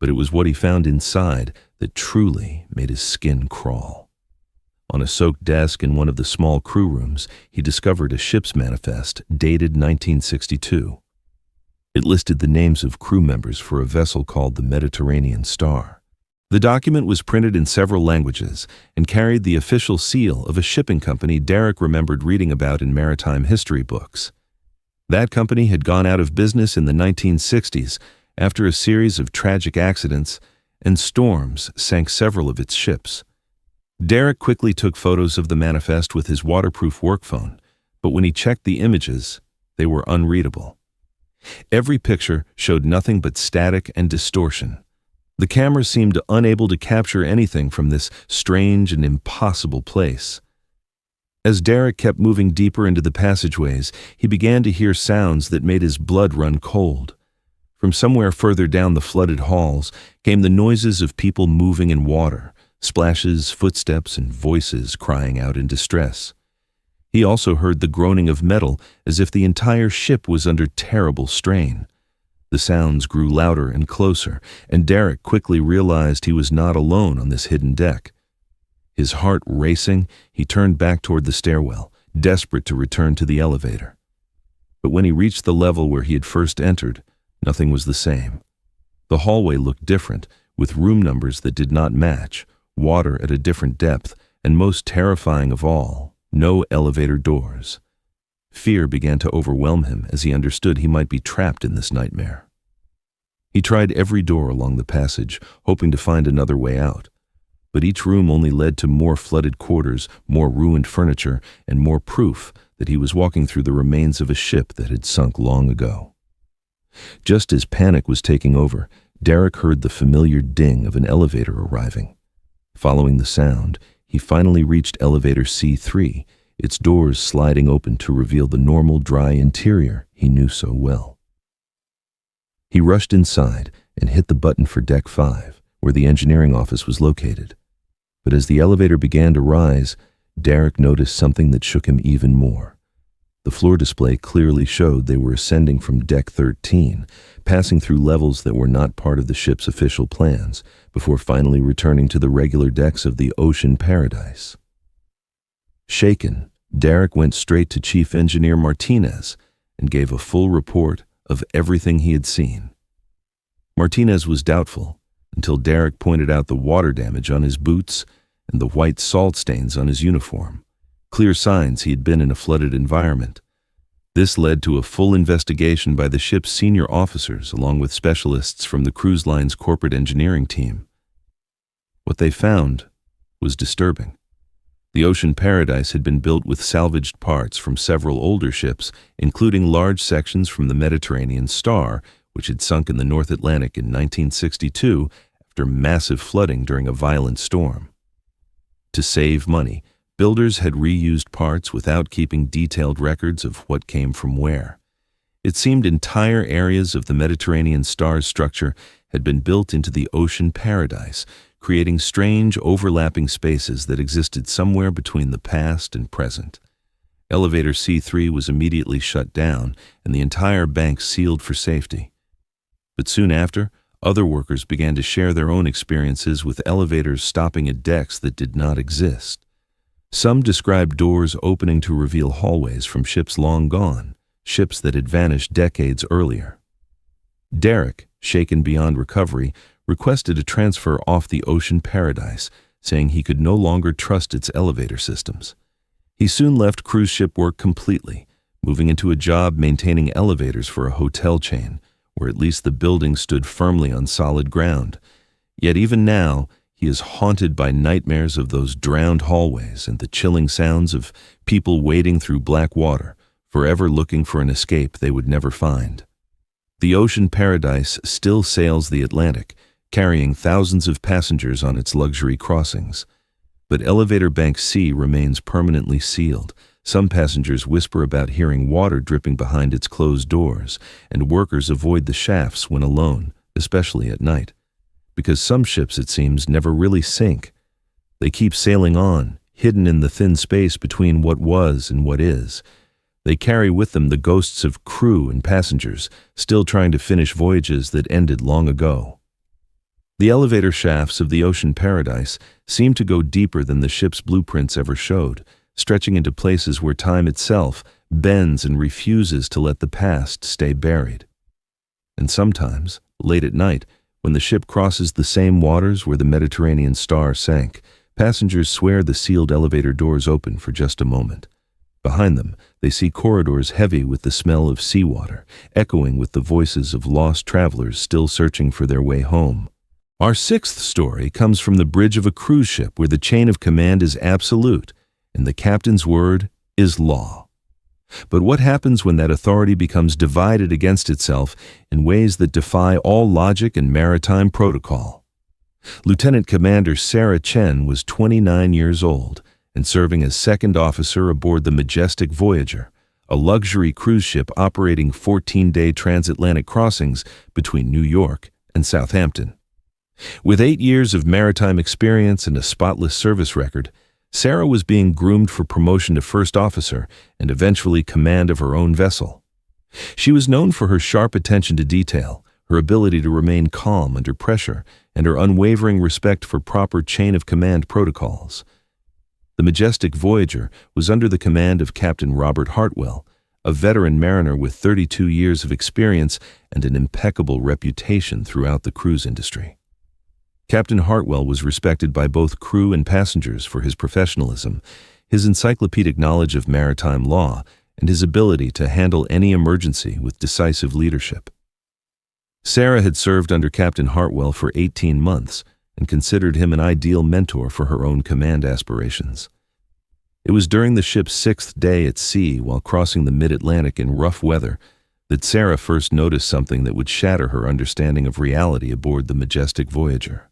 But it was what he found inside that truly made his skin crawl. On a soaked desk in one of the small crew rooms, he discovered a ship's manifest dated 1962. It listed the names of crew members for a vessel called the Mediterranean Star. The document was printed in several languages and carried the official seal of a shipping company Derek remembered reading about in maritime history books. That company had gone out of business in the 1960s after a series of tragic accidents, and storms sank several of its ships. Derek quickly took photos of the manifest with his waterproof work phone, but when he checked the images, they were unreadable. Every picture showed nothing but static and distortion. The camera seemed unable to capture anything from this strange and impossible place. As Derek kept moving deeper into the passageways, he began to hear sounds that made his blood run cold. From somewhere further down the flooded halls came the noises of people moving in water, splashes, footsteps, and voices crying out in distress. He also heard the groaning of metal as if the entire ship was under terrible strain. The sounds grew louder and closer, and Derek quickly realized he was not alone on this hidden deck. His heart racing, he turned back toward the stairwell, desperate to return to the elevator. But when he reached the level where he had first entered, nothing was the same. The hallway looked different, with room numbers that did not match, water at a different depth, and most terrifying of all, no elevator doors. Fear began to overwhelm him as he understood he might be trapped in this nightmare. He tried every door along the passage, hoping to find another way out. But each room only led to more flooded quarters, more ruined furniture, and more proof that he was walking through the remains of a ship that had sunk long ago. Just as panic was taking over, Derek heard the familiar ding of an elevator arriving. Following the sound, he finally reached elevator C3, its doors sliding open to reveal the normal, dry interior he knew so well. He rushed inside and hit the button for Deck 5, where the engineering office was located. But as the elevator began to rise, Derek noticed something that shook him even more. The floor display clearly showed they were ascending from Deck 13, passing through levels that were not part of the ship's official plans, before finally returning to the regular decks of the ocean paradise. Shaken, Derek went straight to Chief Engineer Martinez and gave a full report of everything he had seen. Martinez was doubtful until Derek pointed out the water damage on his boots and the white salt stains on his uniform, clear signs he had been in a flooded environment. This led to a full investigation by the ship's senior officers along with specialists from the cruise line's corporate engineering team. What they found was disturbing. The ocean paradise had been built with salvaged parts from several older ships, including large sections from the Mediterranean Star, which had sunk in the North Atlantic in 1962 after massive flooding during a violent storm. To save money, builders had reused parts without keeping detailed records of what came from where. It seemed entire areas of the Mediterranean Star's structure had been built into the ocean paradise, creating strange overlapping spaces that existed somewhere between the past and present. Elevator C3 was immediately shut down and the entire bank sealed for safety. But soon after, other workers began to share their own experiences with elevators stopping at decks that did not exist. Some described doors opening to reveal hallways from ships long gone, ships that had vanished decades earlier. Derek, shaken beyond recovery, requested a transfer off the ocean paradise, saying he could no longer trust its elevator systems. He soon left cruise ship work completely, moving into a job maintaining elevators for a hotel chain, where at least the building stood firmly on solid ground. Yet even now, he is haunted by nightmares of those drowned hallways and the chilling sounds of people wading through black water forever looking for an escape they would never find. The Ocean Paradise still sails the Atlantic, carrying thousands of passengers on its luxury crossings. But Elevator Bank C remains permanently sealed. Some passengers whisper about hearing water dripping behind its closed doors, and workers avoid the shafts when alone, especially at night. Because some ships, it seems, never really sink. They keep sailing on, hidden in the thin space between what was and what is. They carry with them the ghosts of crew and passengers, still trying to finish voyages that ended long ago. The elevator shafts of the Ocean Paradise seem to go deeper than the ship's blueprints ever showed, stretching into places where time itself bends and refuses to let the past stay buried. And sometimes, late at night, when the ship crosses the same waters where the Mediterranean Star sank, passengers swear the sealed elevator doors open for just a moment. Behind them, they see corridors heavy with the smell of seawater, echoing with the voices of lost travelers still searching for their way home. Our sixth story comes from the bridge of a cruise ship where the chain of command is absolute, and the captain's word is law. But what happens when that authority becomes divided against itself in ways that defy all logic and maritime protocol? Lieutenant Commander Sarah Chen was 29 years old and serving as second officer aboard the Majestic Voyager, a luxury cruise ship operating 14-day transatlantic crossings between New York and Southampton. With 8 years of maritime experience and a spotless service record, Sarah was being groomed for promotion to first officer and eventually command of her own vessel. She was known for her sharp attention to detail, her ability to remain calm under pressure, and her unwavering respect for proper chain-of-command protocols. The Majestic Voyager was under the command of Captain Robert Hartwell, a veteran mariner with 32 years of experience and an impeccable reputation throughout the cruise industry. Captain Hartwell was respected by both crew and passengers for his professionalism, his encyclopedic knowledge of maritime law, and his ability to handle any emergency with decisive leadership. Sarah had served under Captain Hartwell for 18 months and considered him an ideal mentor for her own command aspirations. It was during the ship's 6th day at sea while crossing the mid-Atlantic in rough weather that Sarah first noticed something that would shatter her understanding of reality aboard the Majestic Voyager.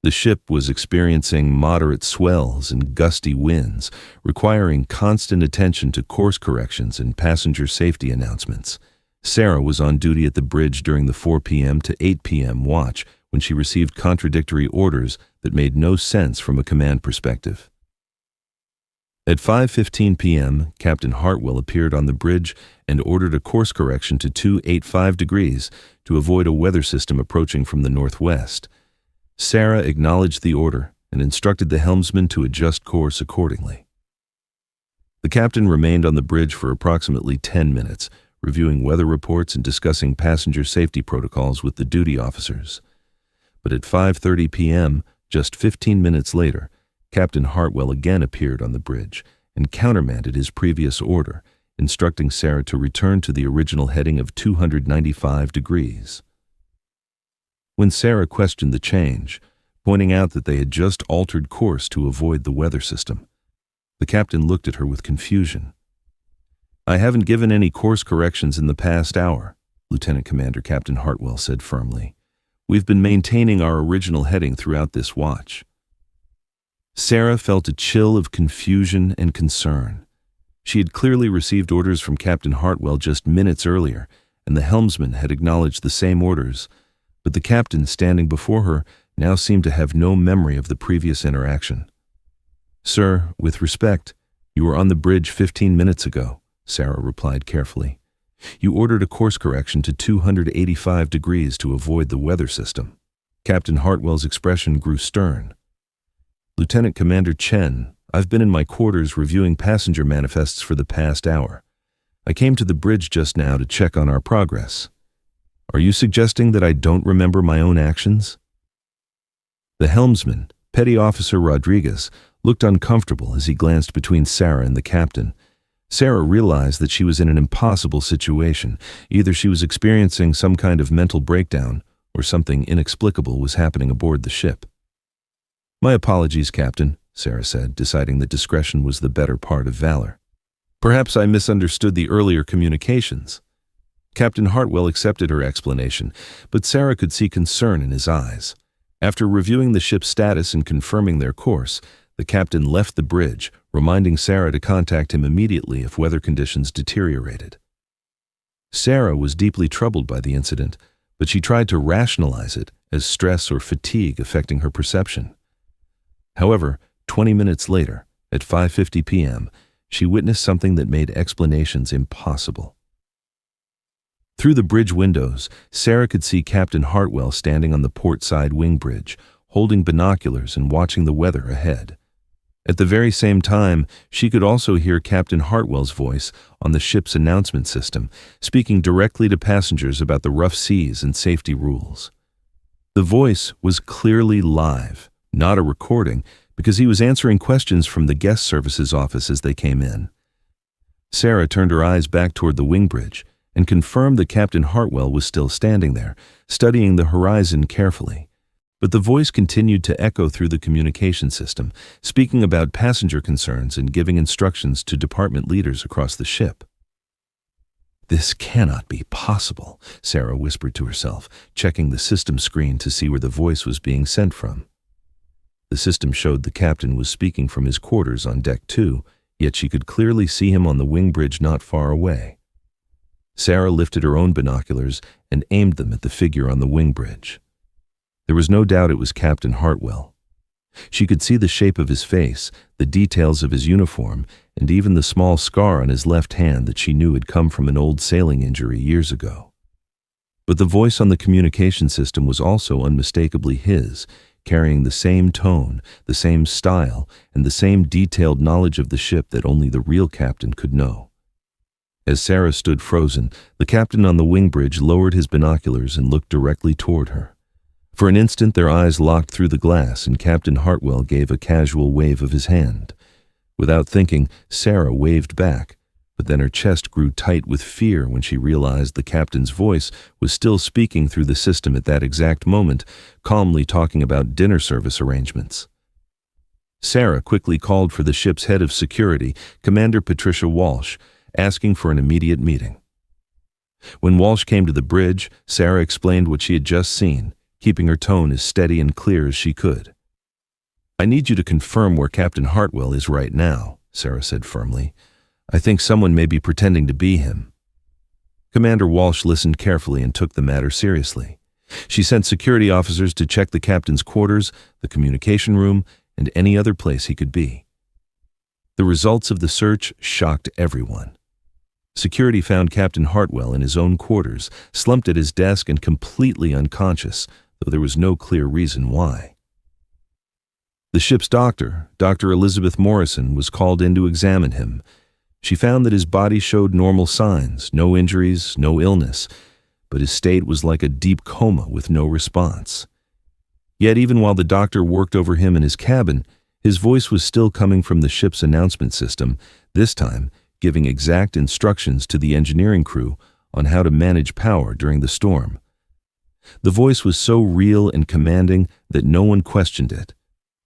The ship was experiencing moderate swells and gusty winds, requiring constant attention to course corrections and passenger safety announcements. Sarah was on duty at the bridge during the 4 p.m. to 8 p.m. watch when she received contradictory orders that made no sense from a command perspective. At 5:15 p.m., Captain Hartwell appeared on the bridge and ordered a course correction to 285 degrees to avoid a weather system approaching from the northwest. Sarah acknowledged the order and instructed the helmsman to adjust course accordingly. The captain remained on the bridge for approximately 10 minutes, reviewing weather reports and discussing passenger safety protocols with the duty officers. But at 5:30 p.m., just 15 minutes later, Captain Hartwell again appeared on the bridge and countermanded his previous order, instructing Sarah to return to the original heading of 295 degrees. When Sarah questioned the change, pointing out that they had just altered course to avoid the weather system, the captain looked at her with confusion. "I haven't given any course corrections in the past hour," Lieutenant Commander Captain Hartwell said firmly. "We've been maintaining our original heading throughout this watch." Sarah felt a chill of confusion and concern. She had clearly received orders from Captain Hartwell just minutes earlier, and the helmsman had acknowledged the same orders, but the captain standing before her now seemed to have no memory of the previous interaction. "Sir, with respect, you were on the bridge 15 minutes ago," Sarah replied carefully. "You ordered a course correction to 285 degrees to avoid the weather system." Captain Hartwell's expression grew stern. "Lieutenant Commander Chen, I've been in my quarters reviewing passenger manifests for the past hour. I came to the bridge just now to check on our progress. Are you suggesting that I don't remember my own actions?" The helmsman, Petty Officer Rodriguez, looked uncomfortable as he glanced between Sarah and the captain. Sarah realized that she was in an impossible situation. Either she was experiencing some kind of mental breakdown, or something inexplicable was happening aboard the ship. "My apologies, Captain," Sarah said, deciding that discretion was the better part of valor. Perhaps I misunderstood the earlier communications. Captain Hartwell accepted her explanation, but Sarah could see concern in his eyes. After reviewing the ship's status and confirming their course, the captain left the bridge, reminding Sarah to contact him immediately if weather conditions deteriorated. Sarah was deeply troubled by the incident, but she tried to rationalize it as stress or fatigue affecting her perception. However, 20 minutes later, at 5:50 p.m., she witnessed something that made explanations impossible. Through the bridge windows, Sarah could see Captain Hartwell standing on the port side wing bridge, holding binoculars and watching the weather ahead. At the very same time, she could also hear Captain Hartwell's voice on the ship's announcement system, speaking directly to passengers about the rough seas and safety rules. The voice was clearly live, not a recording, because he was answering questions from the guest services office as they came in. Sarah turned her eyes back toward the wing bridge and confirmed that Captain Hartwell was still standing there, studying the horizon carefully. But the voice continued to echo through the communication system, speaking about passenger concerns and giving instructions to department leaders across the ship. "This cannot be possible," Sarah whispered to herself, checking the system screen to see where the voice was being sent from. The system showed the captain was speaking from his quarters on Deck 2, yet she could clearly see him on the wing bridge not far away. Sarah lifted her own binoculars and aimed them at the figure on the wing bridge. There was no doubt it was Captain Hartwell. She could see the shape of his face, the details of his uniform, and even the small scar on his left hand that she knew had come from an old sailing injury years ago. But the voice on the communication system was also unmistakably his, carrying the same tone, the same style, and the same detailed knowledge of the ship that only the real captain could know. As Sarah stood frozen, the captain on the wing bridge lowered his binoculars and looked directly toward her. For an instant their eyes locked through the glass and Captain Hartwell gave a casual wave of his hand. Without thinking, Sarah waved back, but then her chest grew tight with fear when she realized the captain's voice was still speaking through the system at that exact moment, calmly talking about dinner service arrangements. Sarah quickly called for the ship's head of security, Commander Patricia Walsh, asking for an immediate meeting. When Walsh came to the bridge, Sarah explained what she had just seen, keeping her tone as steady and clear as she could. "I need you to confirm where Captain Hartwell is right now," Sarah said firmly. "I think someone may be pretending to be him." Commander Walsh listened carefully and took the matter seriously. She sent security officers to check the captain's quarters, the communication room, and any other place he could be. The results of the search shocked everyone. Security found Captain Hartwell in his own quarters, slumped at his desk and completely unconscious, though there was no clear reason why. The ship's doctor, Dr. Elizabeth Morrison, was called in to examine him. She found that his body showed normal signs, no injuries, no illness, but his state was like a deep coma with no response. Yet even while the doctor worked over him in his cabin, his voice was still coming from the ship's announcement system, this time giving exact instructions to the engineering crew on how to manage power during the storm. The voice was so real and commanding that no one questioned it,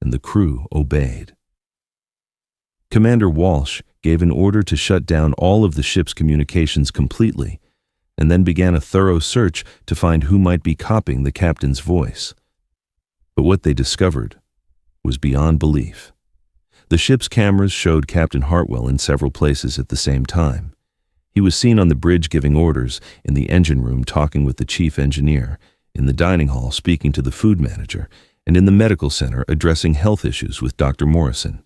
and the crew obeyed. Commander Walsh gave an order to shut down all of the ship's communications completely, and then began a thorough search to find who might be copying the captain's voice. But what they discovered was beyond belief. The ship's cameras showed Captain Hartwell in several places at the same time. He was seen on the bridge giving orders, in the engine room talking with the chief engineer, in the dining hall speaking to the food manager, and in the medical center addressing health issues with Dr. Morrison.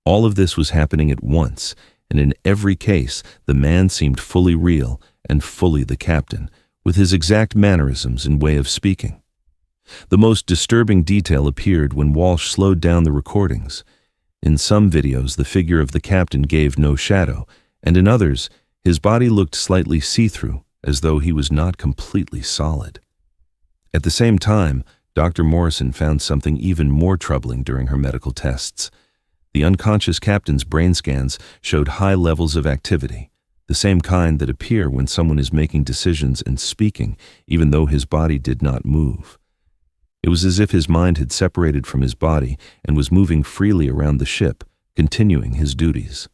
All of this was happening at once, and in every case, the man seemed fully real and fully the captain, with his exact mannerisms and way of speaking. The most disturbing detail appeared when Walsh slowed down the recordings. In some videos, the figure of the captain gave no shadow, and in others, his body looked slightly see-through, as though he was not completely solid. At the same time, Dr. Morrison found something even more troubling during her medical tests. The unconscious captain's brain scans showed high levels of activity, the same kind that appear when someone is making decisions and speaking, even though his body did not move. It was as if his mind had separated from his body and was moving freely around the ship, continuing his duties.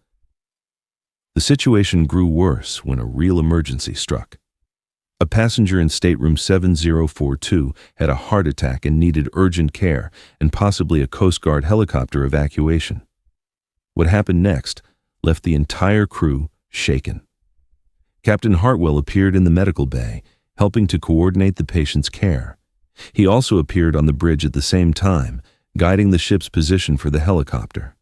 The situation grew worse when a real emergency struck. A passenger in stateroom 7042 had a heart attack and needed urgent care and possibly a Coast Guard helicopter evacuation. What happened next left the entire crew shaken. Captain Hartwell appeared in the medical bay, helping to coordinate the patient's care. He also appeared on the bridge at the same time, guiding the ship's position for the helicopter.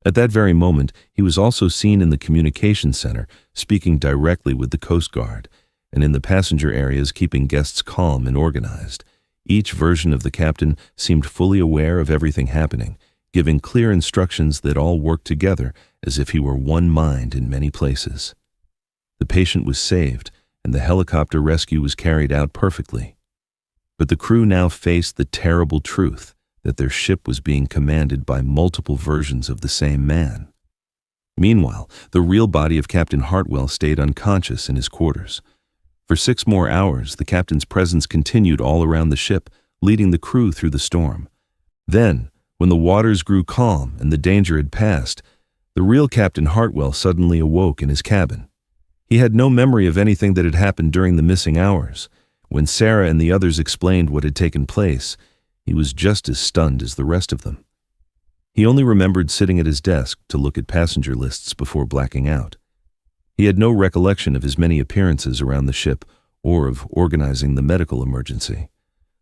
At that very moment, he was also seen in the communications center, speaking directly with the Coast Guard, and in the passenger areas keeping guests calm and organized. Each version of the captain seemed fully aware of everything happening, giving clear instructions that all worked together as if he were one mind in many places. The patient was saved, and the helicopter rescue was carried out perfectly. But the crew now faced the terrible truth that their ship was being commanded by multiple versions of the same man. Meanwhile, the real body of Captain Hartwell stayed unconscious in his quarters. For 6 more hours, the captain's presence continued all around the ship, leading the crew through the storm. Then, when the waters grew calm and the danger had passed, the real Captain Hartwell suddenly awoke in his cabin. He had no memory of anything that had happened during the missing hours. When Sarah and the others explained what had taken place, he was just as stunned as the rest of them. He only remembered sitting at his desk to look at passenger lists before blacking out. He had no recollection of his many appearances around the ship or of organizing the medical emergency.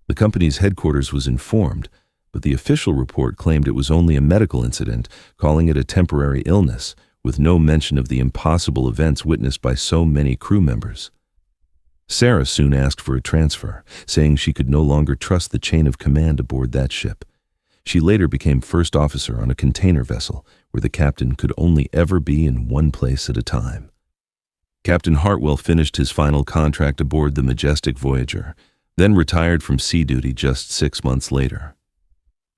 The company's headquarters was informed, but the official report claimed it was only a medical incident, calling it a temporary illness, with no mention of the impossible events witnessed by so many crew members. Sarah soon asked for a transfer, saying she could no longer trust the chain of command aboard that ship. She later became first officer on a container vessel, where the captain could only ever be in one place at a time. Captain Hartwell finished his final contract aboard the Majestic Voyager, then retired from sea duty just 6 months later.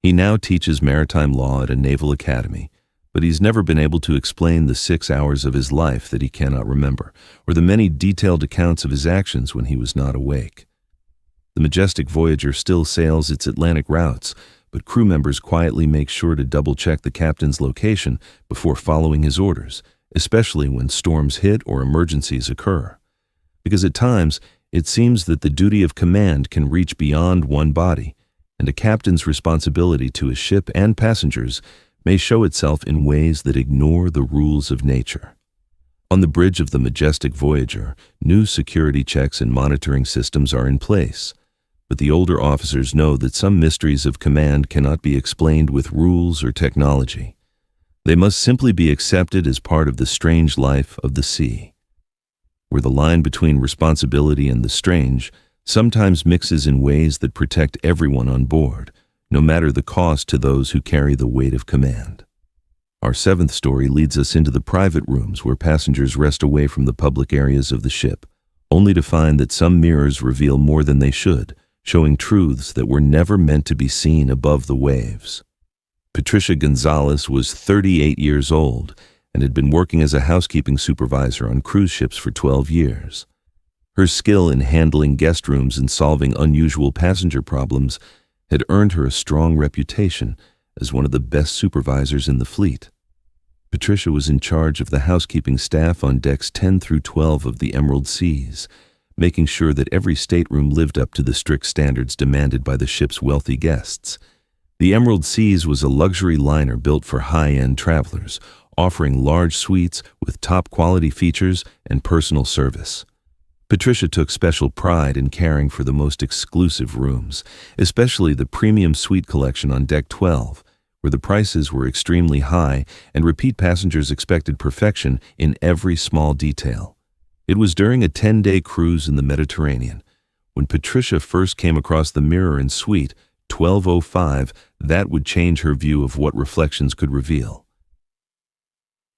He now teaches maritime law at a naval academy, but he's never been able to explain the 6 hours of his life that he cannot remember, or the many detailed accounts of his actions when he was not awake. The Majestic Voyager still sails its Atlantic routes, but crew members quietly make sure to double-check the captain's location before following his orders, especially when storms hit or emergencies occur. Because at times, it seems that the duty of command can reach beyond one body, and a captain's responsibility to his ship and passengers may show itself in ways that ignore the rules of nature. On the bridge of the Majestic Voyager, new security checks and monitoring systems are in place, but the older officers know that some mysteries of command cannot be explained with rules or technology. They must simply be accepted as part of the strange life of the sea, where the line between responsibility and the strange sometimes mixes in ways that protect everyone on board, no matter the cost to those who carry the weight of command. Our 7th story leads us into the private rooms where passengers rest away from the public areas of the ship, only to find that some mirrors reveal more than they should, showing truths that were never meant to be seen above the waves. Patricia Gonzalez was 38 years old and had been working as a housekeeping supervisor on cruise ships for 12 years. Her skill in handling guest rooms and solving unusual passenger problems had earned her a strong reputation as one of the best supervisors in the fleet. Patricia was in charge of the housekeeping staff on decks 10 through 12 of the Emerald Seas, making sure that every stateroom lived up to the strict standards demanded by the ship's wealthy guests. The Emerald Seas was a luxury liner built for high-end travelers, offering large suites with top-quality features and personal service. Patricia took special pride in caring for the most exclusive rooms, especially the premium suite collection on Deck 12, where the prices were extremely high and repeat passengers expected perfection in every small detail. It was during a 10-day cruise in the Mediterranean, when Patricia first came across the mirror in suite 1205, that would change her view of what reflections could reveal.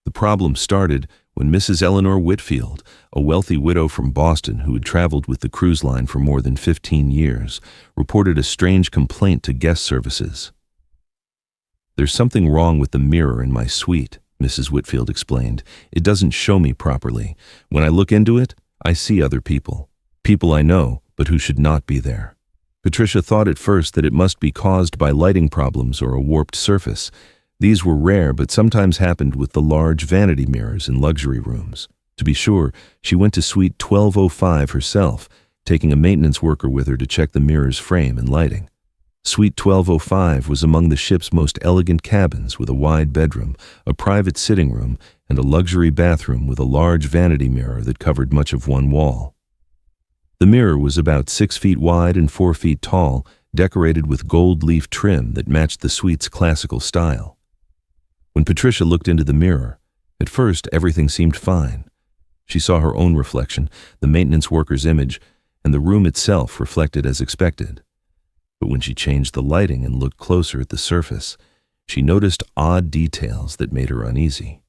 The problem started when Mrs. Eleanor Whitfield, a wealthy widow from Boston who had traveled with the cruise line for more than 15 years, reported a strange complaint to guest services. "There's something wrong with the mirror in my suite," Mrs. Whitfield explained. "It doesn't show me properly. When I look into it, I see other people. People I know, but who should not be there." Patricia thought at first that it must be caused by lighting problems or a warped surface, These were rare but sometimes happened with the large vanity mirrors in luxury rooms. To be sure, she went to suite 1205 herself, taking a maintenance worker with her to check the mirror's frame and lighting. Suite 1205 was among the ship's most elegant cabins, with a wide bedroom, a private sitting room, and a luxury bathroom with a large vanity mirror that covered much of one wall. The mirror was about 6 feet wide and 4 feet tall, decorated with gold leaf trim that matched the suite's classical style. When Patricia looked into the mirror, at first everything seemed fine. She saw her own reflection, the maintenance worker's image, and the room itself reflected as expected. But when she changed the lighting and looked closer at the surface, she noticed odd details that made her uneasy.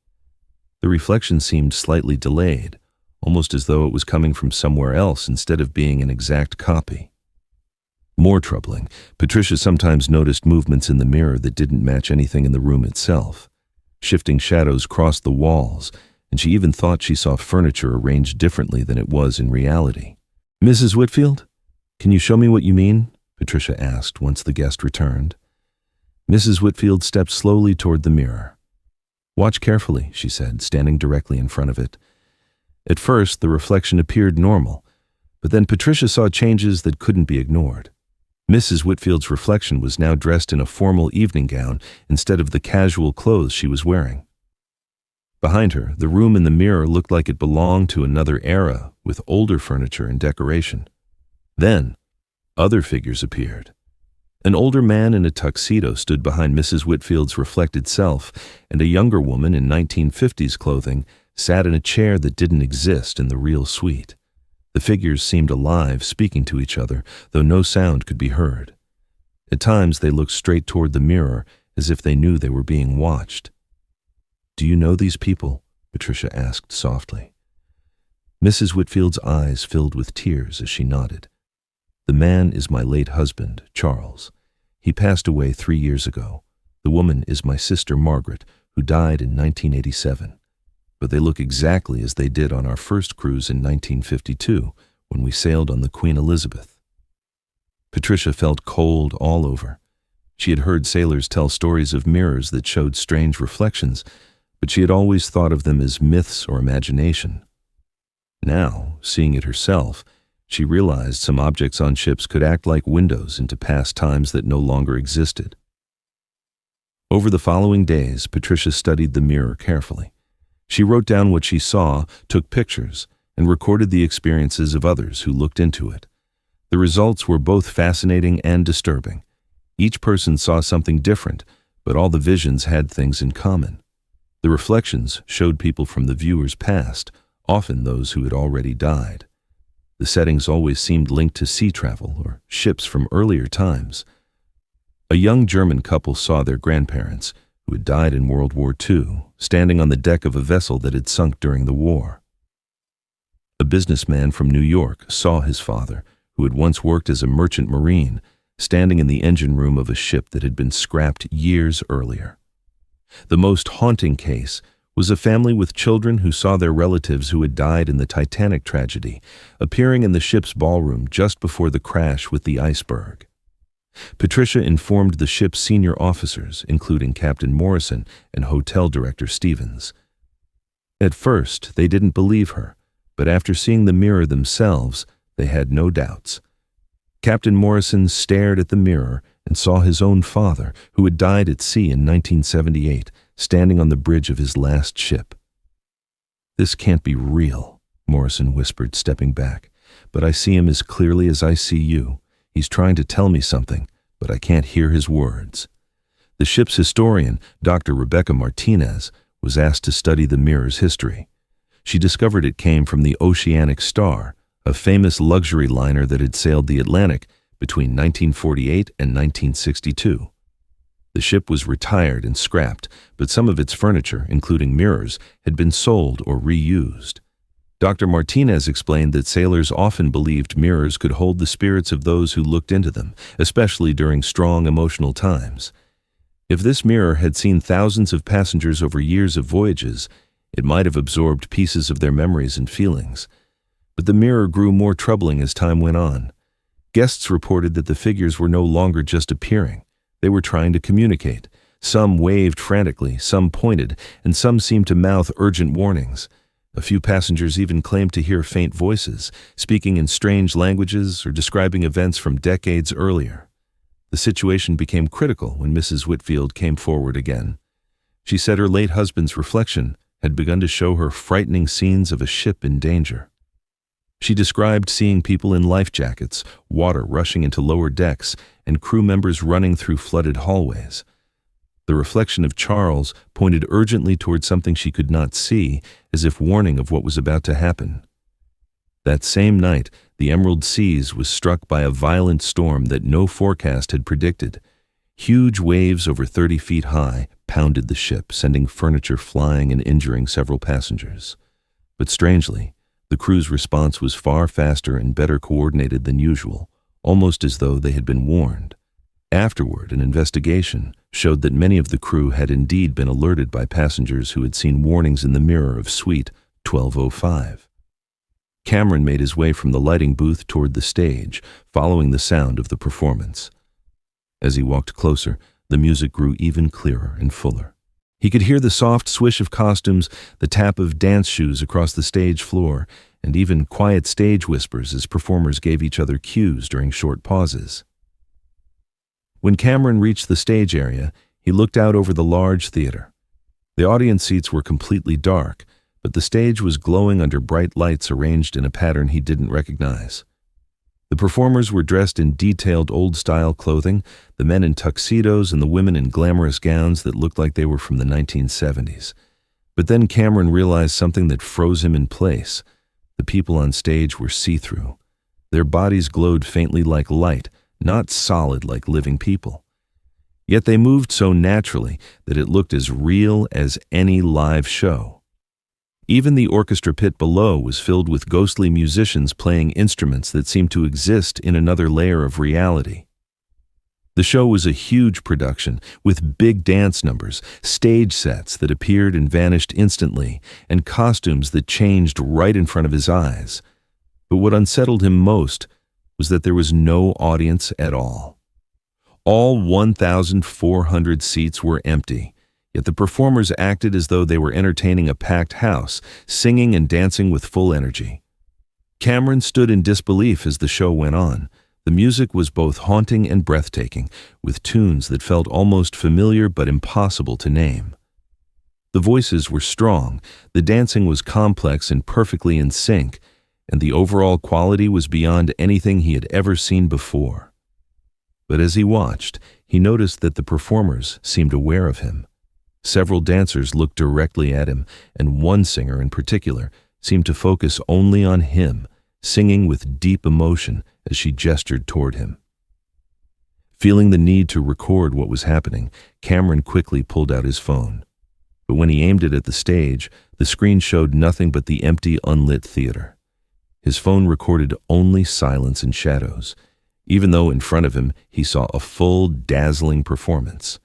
The reflection seemed slightly delayed, almost as though it was coming from somewhere else instead of being an exact copy. More troubling, Patricia sometimes noticed movements in the mirror that didn't match anything in the room itself. Shifting shadows crossed the walls, and she even thought she saw furniture arranged differently than it was in reality. "Mrs. Whitfield, can you show me what you mean?" Patricia asked once the guest returned. Mrs. Whitfield stepped slowly toward the mirror. "Watch carefully," she said, standing directly in front of it. At first, the reflection appeared normal, but then Patricia saw changes that couldn't be ignored. Mrs. Whitfield's reflection was now dressed in a formal evening gown instead of the casual clothes she was wearing. Behind her, the room in the mirror looked like it belonged to another era, with older furniture and decoration. Then, other figures appeared. An older man in a tuxedo stood behind Mrs. Whitfield's reflected self, and a younger woman in 1950s clothing sat in a chair that didn't exist in the real suite. The figures seemed alive, speaking to each other, though no sound could be heard. At times they looked straight toward the mirror, as if they knew they were being watched. "Do you know these people?" Patricia asked softly. Mrs. Whitfield's eyes filled with tears as she nodded. "The man is my late husband, Charles. He passed away 3 years ago. The woman is my sister, Margaret, who died in 1987. But they look exactly as they did on our first cruise in 1952, when we sailed on the Queen Elizabeth." Patricia felt cold all over. She had heard sailors tell stories of mirrors that showed strange reflections, but she had always thought of them as myths or imagination. Now, seeing it herself, she realized some objects on ships could act like windows into past times that no longer existed. Over the following days, Patricia studied the mirror carefully. She wrote down what she saw, took pictures, and recorded the experiences of others who looked into it. The results were both fascinating and disturbing. Each person saw something different, but all the visions had things in common. The reflections showed people from the viewer's past, often those who had already died. The settings always seemed linked to sea travel or ships from earlier times. A young German couple saw their grandparents, who had died in World War II, standing on the deck of a vessel that had sunk during the war. A businessman from New York saw his father, who had once worked as a merchant marine, standing in the engine room of a ship that had been scrapped years earlier. The most haunting case was a family with children who saw their relatives who had died in the Titanic tragedy, appearing in the ship's ballroom just before the crash with the iceberg. Patricia informed the ship's senior officers, including Captain Morrison and Hotel Director Stevens. At first, they didn't believe her, but after seeing the mirror themselves, they had no doubts. Captain Morrison stared at the mirror and saw his own father, who had died at sea in 1978, standing on the bridge of his last ship. "This can't be real," Morrison whispered, stepping back. "But I see him as clearly as I see you. He's trying to tell me something, but I can't hear his words." The ship's historian, Dr. Rebecca Martinez, was asked to study the mirror's history. She discovered it came from the Oceanic Star, a famous luxury liner that had sailed the Atlantic between 1948 and 1962. The ship was retired and scrapped, but some of its furniture, including mirrors, had been sold or reused. Dr. Martinez explained that sailors often believed mirrors could hold the spirits of those who looked into them, especially during strong emotional times. If this mirror had seen thousands of passengers over years of voyages, it might have absorbed pieces of their memories and feelings. But the mirror grew more troubling as time went on. Guests reported that the figures were no longer just appearing. They were trying to communicate. Some waved frantically, some pointed, and some seemed to mouth urgent warnings. A few passengers even claimed to hear faint voices, speaking in strange languages or describing events from decades earlier. The situation became critical when Mrs. Whitfield came forward again. She said her late husband's reflection had begun to show her frightening scenes of a ship in danger. She described seeing people in life jackets, water rushing into lower decks, and crew members running through flooded hallways. The reflection of Charles pointed urgently toward something she could not see, as if warning of what was about to happen. That same night, the Emerald Seas was struck by a violent storm that no forecast had predicted. Huge waves over 30 feet high pounded the ship, sending furniture flying and injuring several passengers. But strangely, the crew's response was far faster and better coordinated than usual, almost as though they had been warned. Afterward, an investigation showed that many of the crew had indeed been alerted by passengers who had seen warnings in the mirror of Suite 1205. Cameron made his way from the lighting booth toward the stage, following the sound of the performance. As he walked closer, the music grew even clearer and fuller. He could hear the soft swish of costumes, the tap of dance shoes across the stage floor, and even quiet stage whispers as performers gave each other cues during short pauses. When Cameron reached the stage area, he looked out over the large theater. The audience seats were completely dark, but the stage was glowing under bright lights arranged in a pattern he didn't recognize. The performers were dressed in detailed old-style clothing, the men in tuxedos and the women in glamorous gowns that looked like they were from the 1970s. But then Cameron realized something that froze him in place. The people on stage were see-through. Their bodies glowed faintly like light, not solid like living people. Yet they moved so naturally that it looked as real as any live show. Even the orchestra pit below was filled with ghostly musicians playing instruments that seemed to exist in another layer of reality. The show was a huge production, with big dance numbers, stage sets that appeared and vanished instantly, and costumes that changed right in front of his eyes. But what unsettled him most was that there was no audience at all. All 1,400 seats were empty. Yet the performers acted as though they were entertaining a packed house, singing and dancing with full energy. Cameron stood in disbelief as the show went on. The music was both haunting and breathtaking, with tunes that felt almost familiar but impossible to name. The voices were strong, the dancing was complex and perfectly in sync, and the overall quality was beyond anything he had ever seen before. But as he watched, he noticed that the performers seemed aware of him. Several dancers looked directly at him, and one singer in particular seemed to focus only on him, singing with deep emotion as she gestured toward him. Feeling the need to record what was happening, Cameron quickly pulled out his phone. But when he aimed it at the stage, the screen showed nothing but the empty, unlit theater. His phone recorded only silence and shadows, even though in front of him he saw a full, dazzling performance.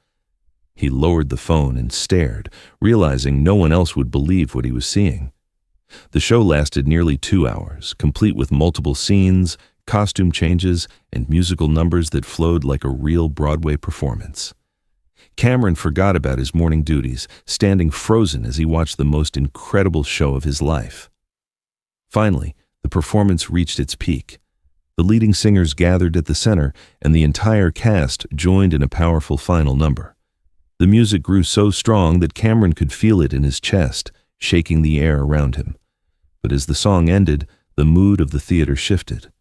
He lowered the phone and stared, realizing no one else would believe what he was seeing. The show lasted nearly 2 hours, complete with multiple scenes, costume changes, and musical numbers that flowed like a real Broadway performance. Cameron forgot about his morning duties, standing frozen as he watched the most incredible show of his life. Finally, the performance reached its peak. The leading singers gathered at the center, and the entire cast joined in a powerful final number. The music grew so strong that Cameron could feel it in his chest, shaking the air around him. But as the song ended, the mood of the theater shifted.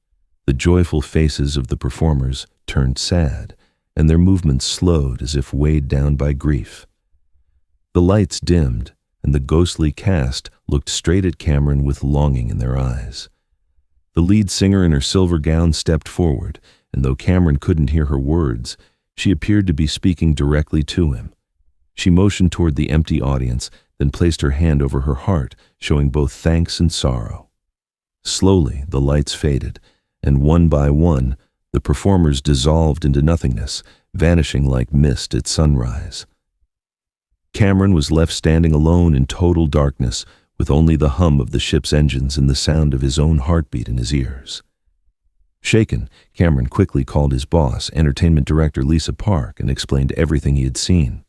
The joyful faces of the performers turned sad, and their movements slowed as if weighed down by grief. The lights dimmed, and the ghostly cast looked straight at Cameron with longing in their eyes. The lead singer in her silver gown stepped forward, and though Cameron couldn't hear her words, she appeared to be speaking directly to him. She motioned toward the empty audience, then placed her hand over her heart, showing both thanks and sorrow. Slowly, the lights faded, and one by one, the performers dissolved into nothingness, vanishing like mist at sunrise. Cameron was left standing alone in total darkness, with only the hum of the ship's engines and the sound of his own heartbeat in his ears. Shaken, Cameron quickly called his boss, entertainment director Lisa Park, and explained everything he had seen.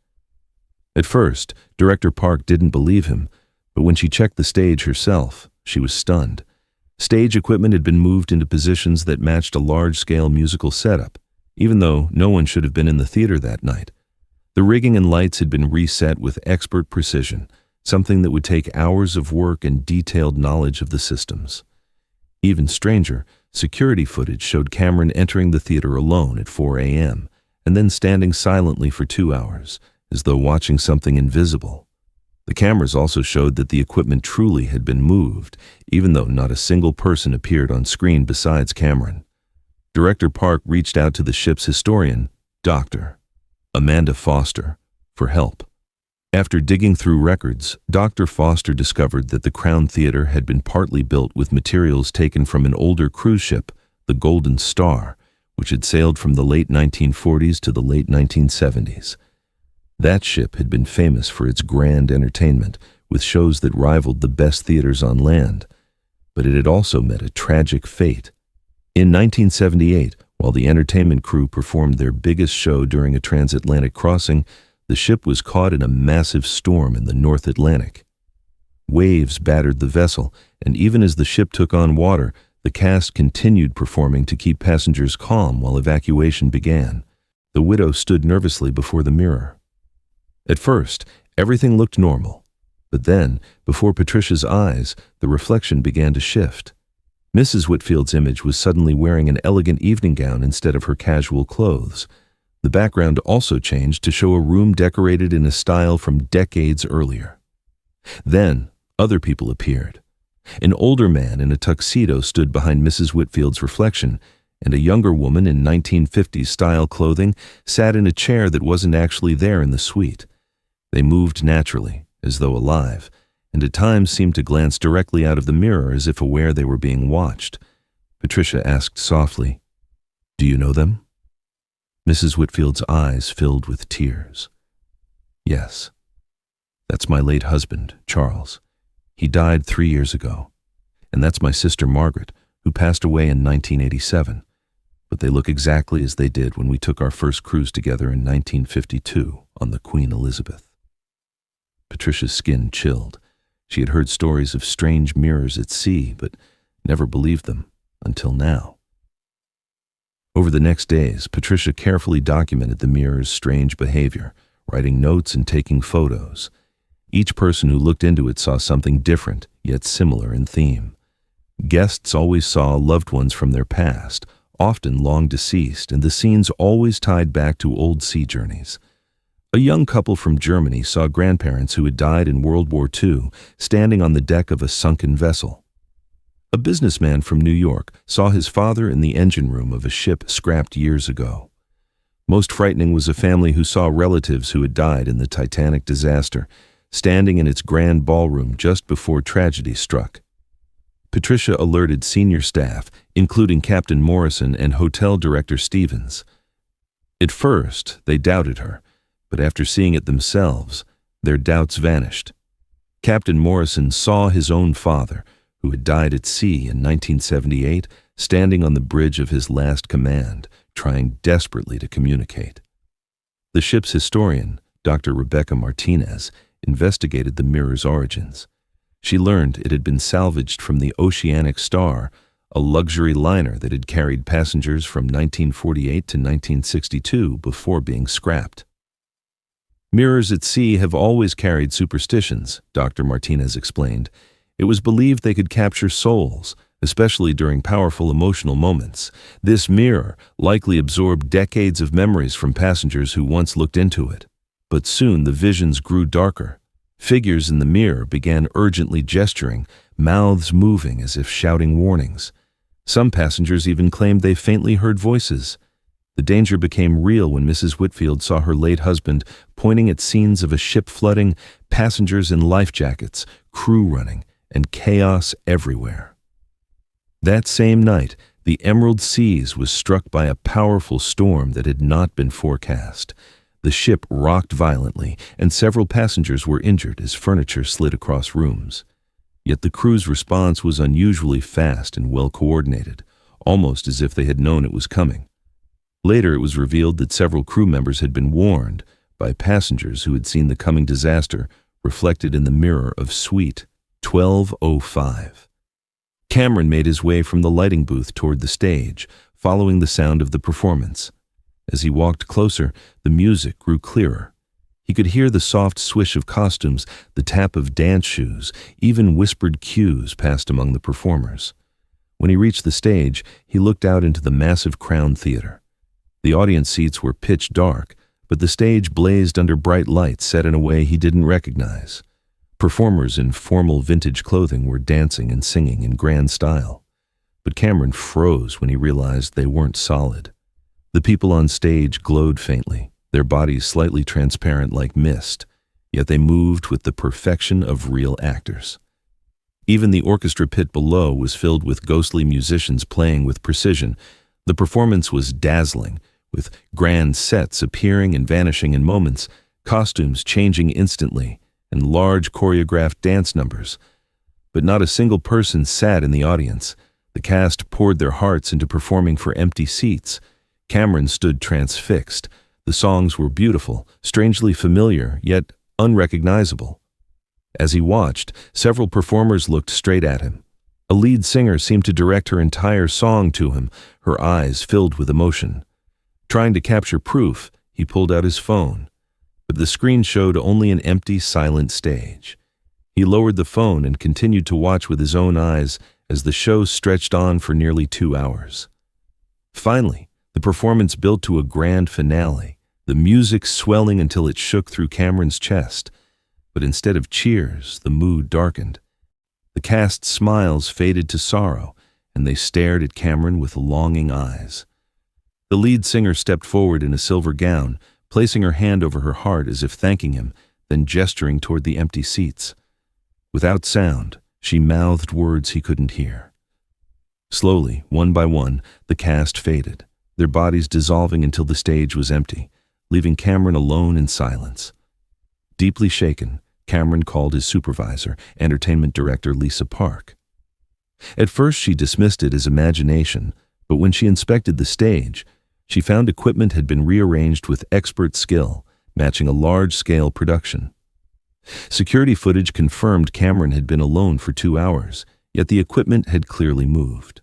At first, Director Park didn't believe him, but when she checked the stage herself, she was stunned. Stage equipment had been moved into positions that matched a large-scale musical setup, even though no one should have been in the theater that night. The rigging and lights had been reset with expert precision, something that would take hours of work and detailed knowledge of the systems. Even stranger, security footage showed Cameron entering the theater alone at 4 a.m. and then standing silently for 2 hours, as though watching something invisible. The cameras also showed that the equipment truly had been moved, even though not a single person appeared on screen besides Cameron. Director Park reached out to the ship's historian, Dr. Amanda Foster, for help. After digging through records, Dr. Foster discovered that the Crown Theater had been partly built with materials taken from an older cruise ship, the Golden Star, which had sailed from the late 1940s to the late 1970s. That ship had been famous for its grand entertainment, with shows that rivaled the best theaters on land. But it had also met a tragic fate. In 1978, while the entertainment crew performed their biggest show during a transatlantic crossing, the ship was caught in a massive storm in the North Atlantic. Waves battered the vessel, and even as the ship took on water, the cast continued performing to keep passengers calm while evacuation began. The widow stood nervously before the mirror. At first, everything looked normal, but then, before Patricia's eyes, the reflection began to shift. Mrs. Whitfield's image was suddenly wearing an elegant evening gown instead of her casual clothes. The background also changed to show a room decorated in a style from decades earlier. Then, other people appeared. An older man in a tuxedo stood behind Mrs. Whitfield's reflection, and a younger woman in 1950s-style clothing sat in a chair that wasn't actually there in the suite. They moved naturally, as though alive, and at times seemed to glance directly out of the mirror as if aware they were being watched. Patricia asked softly, "Do you know them?" Mrs. Whitfield's eyes filled with tears. "Yes. That's my late husband, Charles. He died 3 years ago. And that's my sister Margaret, who passed away in 1987. But they look exactly as they did when we took our first cruise together in 1952 on the Queen Elizabeth." Patricia's skin chilled. She had heard stories of strange mirrors at sea, but never believed them until now. Over the next days, Patricia carefully documented the mirror's strange behavior, writing notes and taking photos. Each person who looked into it saw something different, yet similar in theme. Guests always saw loved ones from their past, often long deceased, and the scenes always tied back to old sea journeys. A young couple from Germany saw grandparents who had died in World War II standing on the deck of a sunken vessel. A businessman from New York saw his father in the engine room of a ship scrapped years ago. Most frightening was a family who saw relatives who had died in the Titanic disaster, standing in its grand ballroom just before tragedy struck. Patricia alerted senior staff, including Captain Morrison and Hotel Director Stevens. At first, they doubted her, but after seeing it themselves, their doubts vanished. Captain Morrison saw his own father, who had died at sea in 1978, standing on the bridge of his last command, trying desperately to communicate. The ship's historian, Dr. Rebecca Martinez, investigated the mirror's origins. She learned it had been salvaged from the Oceanic Star, a luxury liner that had carried passengers from 1948 to 1962 before being scrapped. Mirrors at sea have always carried superstitions, Dr. Martinez explained. It was believed they could capture souls, especially during powerful emotional moments. This mirror likely absorbed decades of memories from passengers who once looked into it. But soon the visions grew darker. Figures in the mirror began urgently gesturing, mouths moving as if shouting warnings. Some passengers even claimed they faintly heard voices. The danger became real when Mrs. Whitfield saw her late husband pointing at scenes of a ship flooding, passengers in life jackets, crew running, and chaos everywhere. That same night, the Emerald Seas was struck by a powerful storm that had not been forecast. The ship rocked violently, and several passengers were injured as furniture slid across rooms. Yet the crew's response was unusually fast and well coordinated, almost as if they had known it was coming. Later, it was revealed that several crew members had been warned, by passengers who had seen the coming disaster reflected in the mirror of Suite 1205. Cameron made his way from the lighting booth toward the stage, following the sound of the performance. As he walked closer, the music grew clearer. He could hear the soft swish of costumes, the tap of dance shoes, even whispered cues passed among the performers. When he reached the stage, he looked out into the massive Crown Theater. The audience seats were pitch dark, but the stage blazed under bright lights set in a way he didn't recognize. Performers in formal vintage clothing were dancing and singing in grand style. But Cameron froze when he realized they weren't solid. The people on stage glowed faintly, their bodies slightly transparent like mist, yet they moved with the perfection of real actors. Even the orchestra pit below was filled with ghostly musicians playing with precision. The performance was dazzling, with grand sets appearing and vanishing in moments, costumes changing instantly, and large choreographed dance numbers. But not a single person sat in the audience. The cast poured their hearts into performing for empty seats. Cameron stood transfixed. The songs were beautiful, strangely familiar, yet unrecognizable. As he watched, several performers looked straight at him. A lead singer seemed to direct her entire song to him, her eyes filled with emotion. Trying to capture proof, he pulled out his phone, but the screen showed only an empty, silent stage. He lowered the phone and continued to watch with his own eyes as the show stretched on for nearly 2 hours. Finally, the performance built to a grand finale, the music swelling until it shook through Cameron's chest. But instead of cheers, the mood darkened. The cast's smiles faded to sorrow, and they stared at Cameron with longing eyes. The lead singer stepped forward in a silver gown, placing her hand over her heart as if thanking him, then gesturing toward the empty seats. Without sound, she mouthed words he couldn't hear. Slowly, one by one, the cast faded, their bodies dissolving until the stage was empty, leaving Cameron alone in silence. Deeply shaken, Cameron called his supervisor, entertainment director Lisa Park. At first she dismissed it as imagination, but when she inspected the stage, she found equipment had been rearranged with expert skill, matching a large-scale production. Security footage confirmed Cameron had been alone for 2 hours, yet the equipment had clearly moved.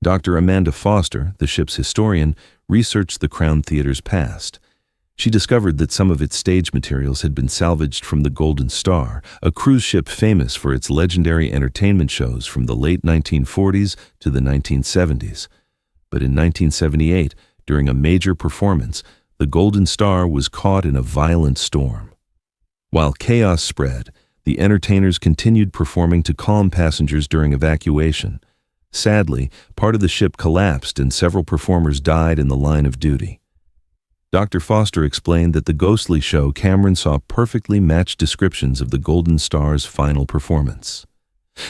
Dr. Amanda Foster, the ship's historian, researched the Crown Theater's past. She discovered that some of its stage materials had been salvaged from the Golden Star, a cruise ship famous for its legendary entertainment shows from the late 1940s to the 1970s. But in 1978, during a major performance, the Golden Star was caught in a violent storm. While chaos spread, the entertainers continued performing to calm passengers during evacuation. Sadly, part of the ship collapsed and several performers died in the line of duty. Dr. Foster explained that the ghostly show Cameron saw perfectly matched descriptions of the Golden Star's final performance.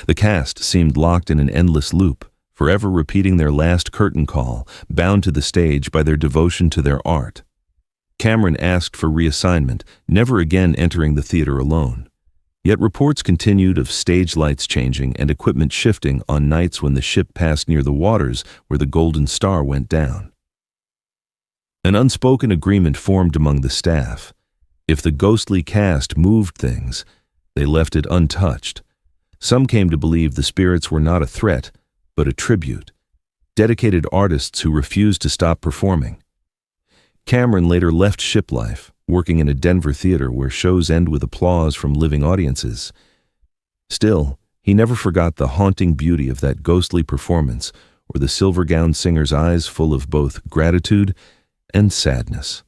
The cast seemed locked in an endless loop, forever repeating their last curtain call, bound to the stage by their devotion to their art. Cameron asked for reassignment, never again entering the theater alone. Yet reports continued of stage lights changing and equipment shifting on nights when the ship passed near the waters where the Golden Star went down. An unspoken agreement formed among the staff. If the ghostly cast moved things, they left it untouched. Some came to believe the spirits were not a threat, but a tribute, dedicated artists who refused to stop performing. Cameron later left ship life, working in a Denver theater where shows end with applause from living audiences. Still, he never forgot the haunting beauty of that ghostly performance, or the silver-gowned singer's eyes full of both gratitude and sadness.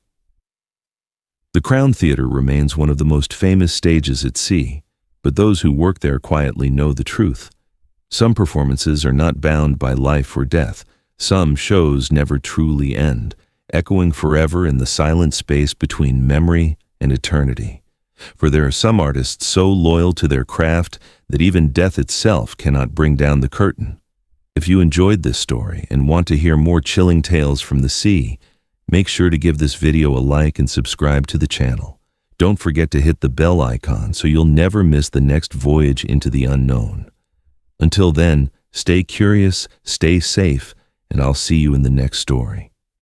The Crown Theater remains one of the most famous stages at sea, but those who work there quietly know the truth. Some performances are not bound by life or death. Some shows never truly end, echoing forever in the silent space between memory and eternity. For there are some artists so loyal to their craft that even death itself cannot bring down the curtain. If you enjoyed this story and want to hear more chilling tales from the sea, make sure to give this video a like and subscribe to the channel. Don't forget to hit the bell icon so you'll never miss the next voyage into the unknown. Until then, stay curious, stay safe, and I'll see you in the next story.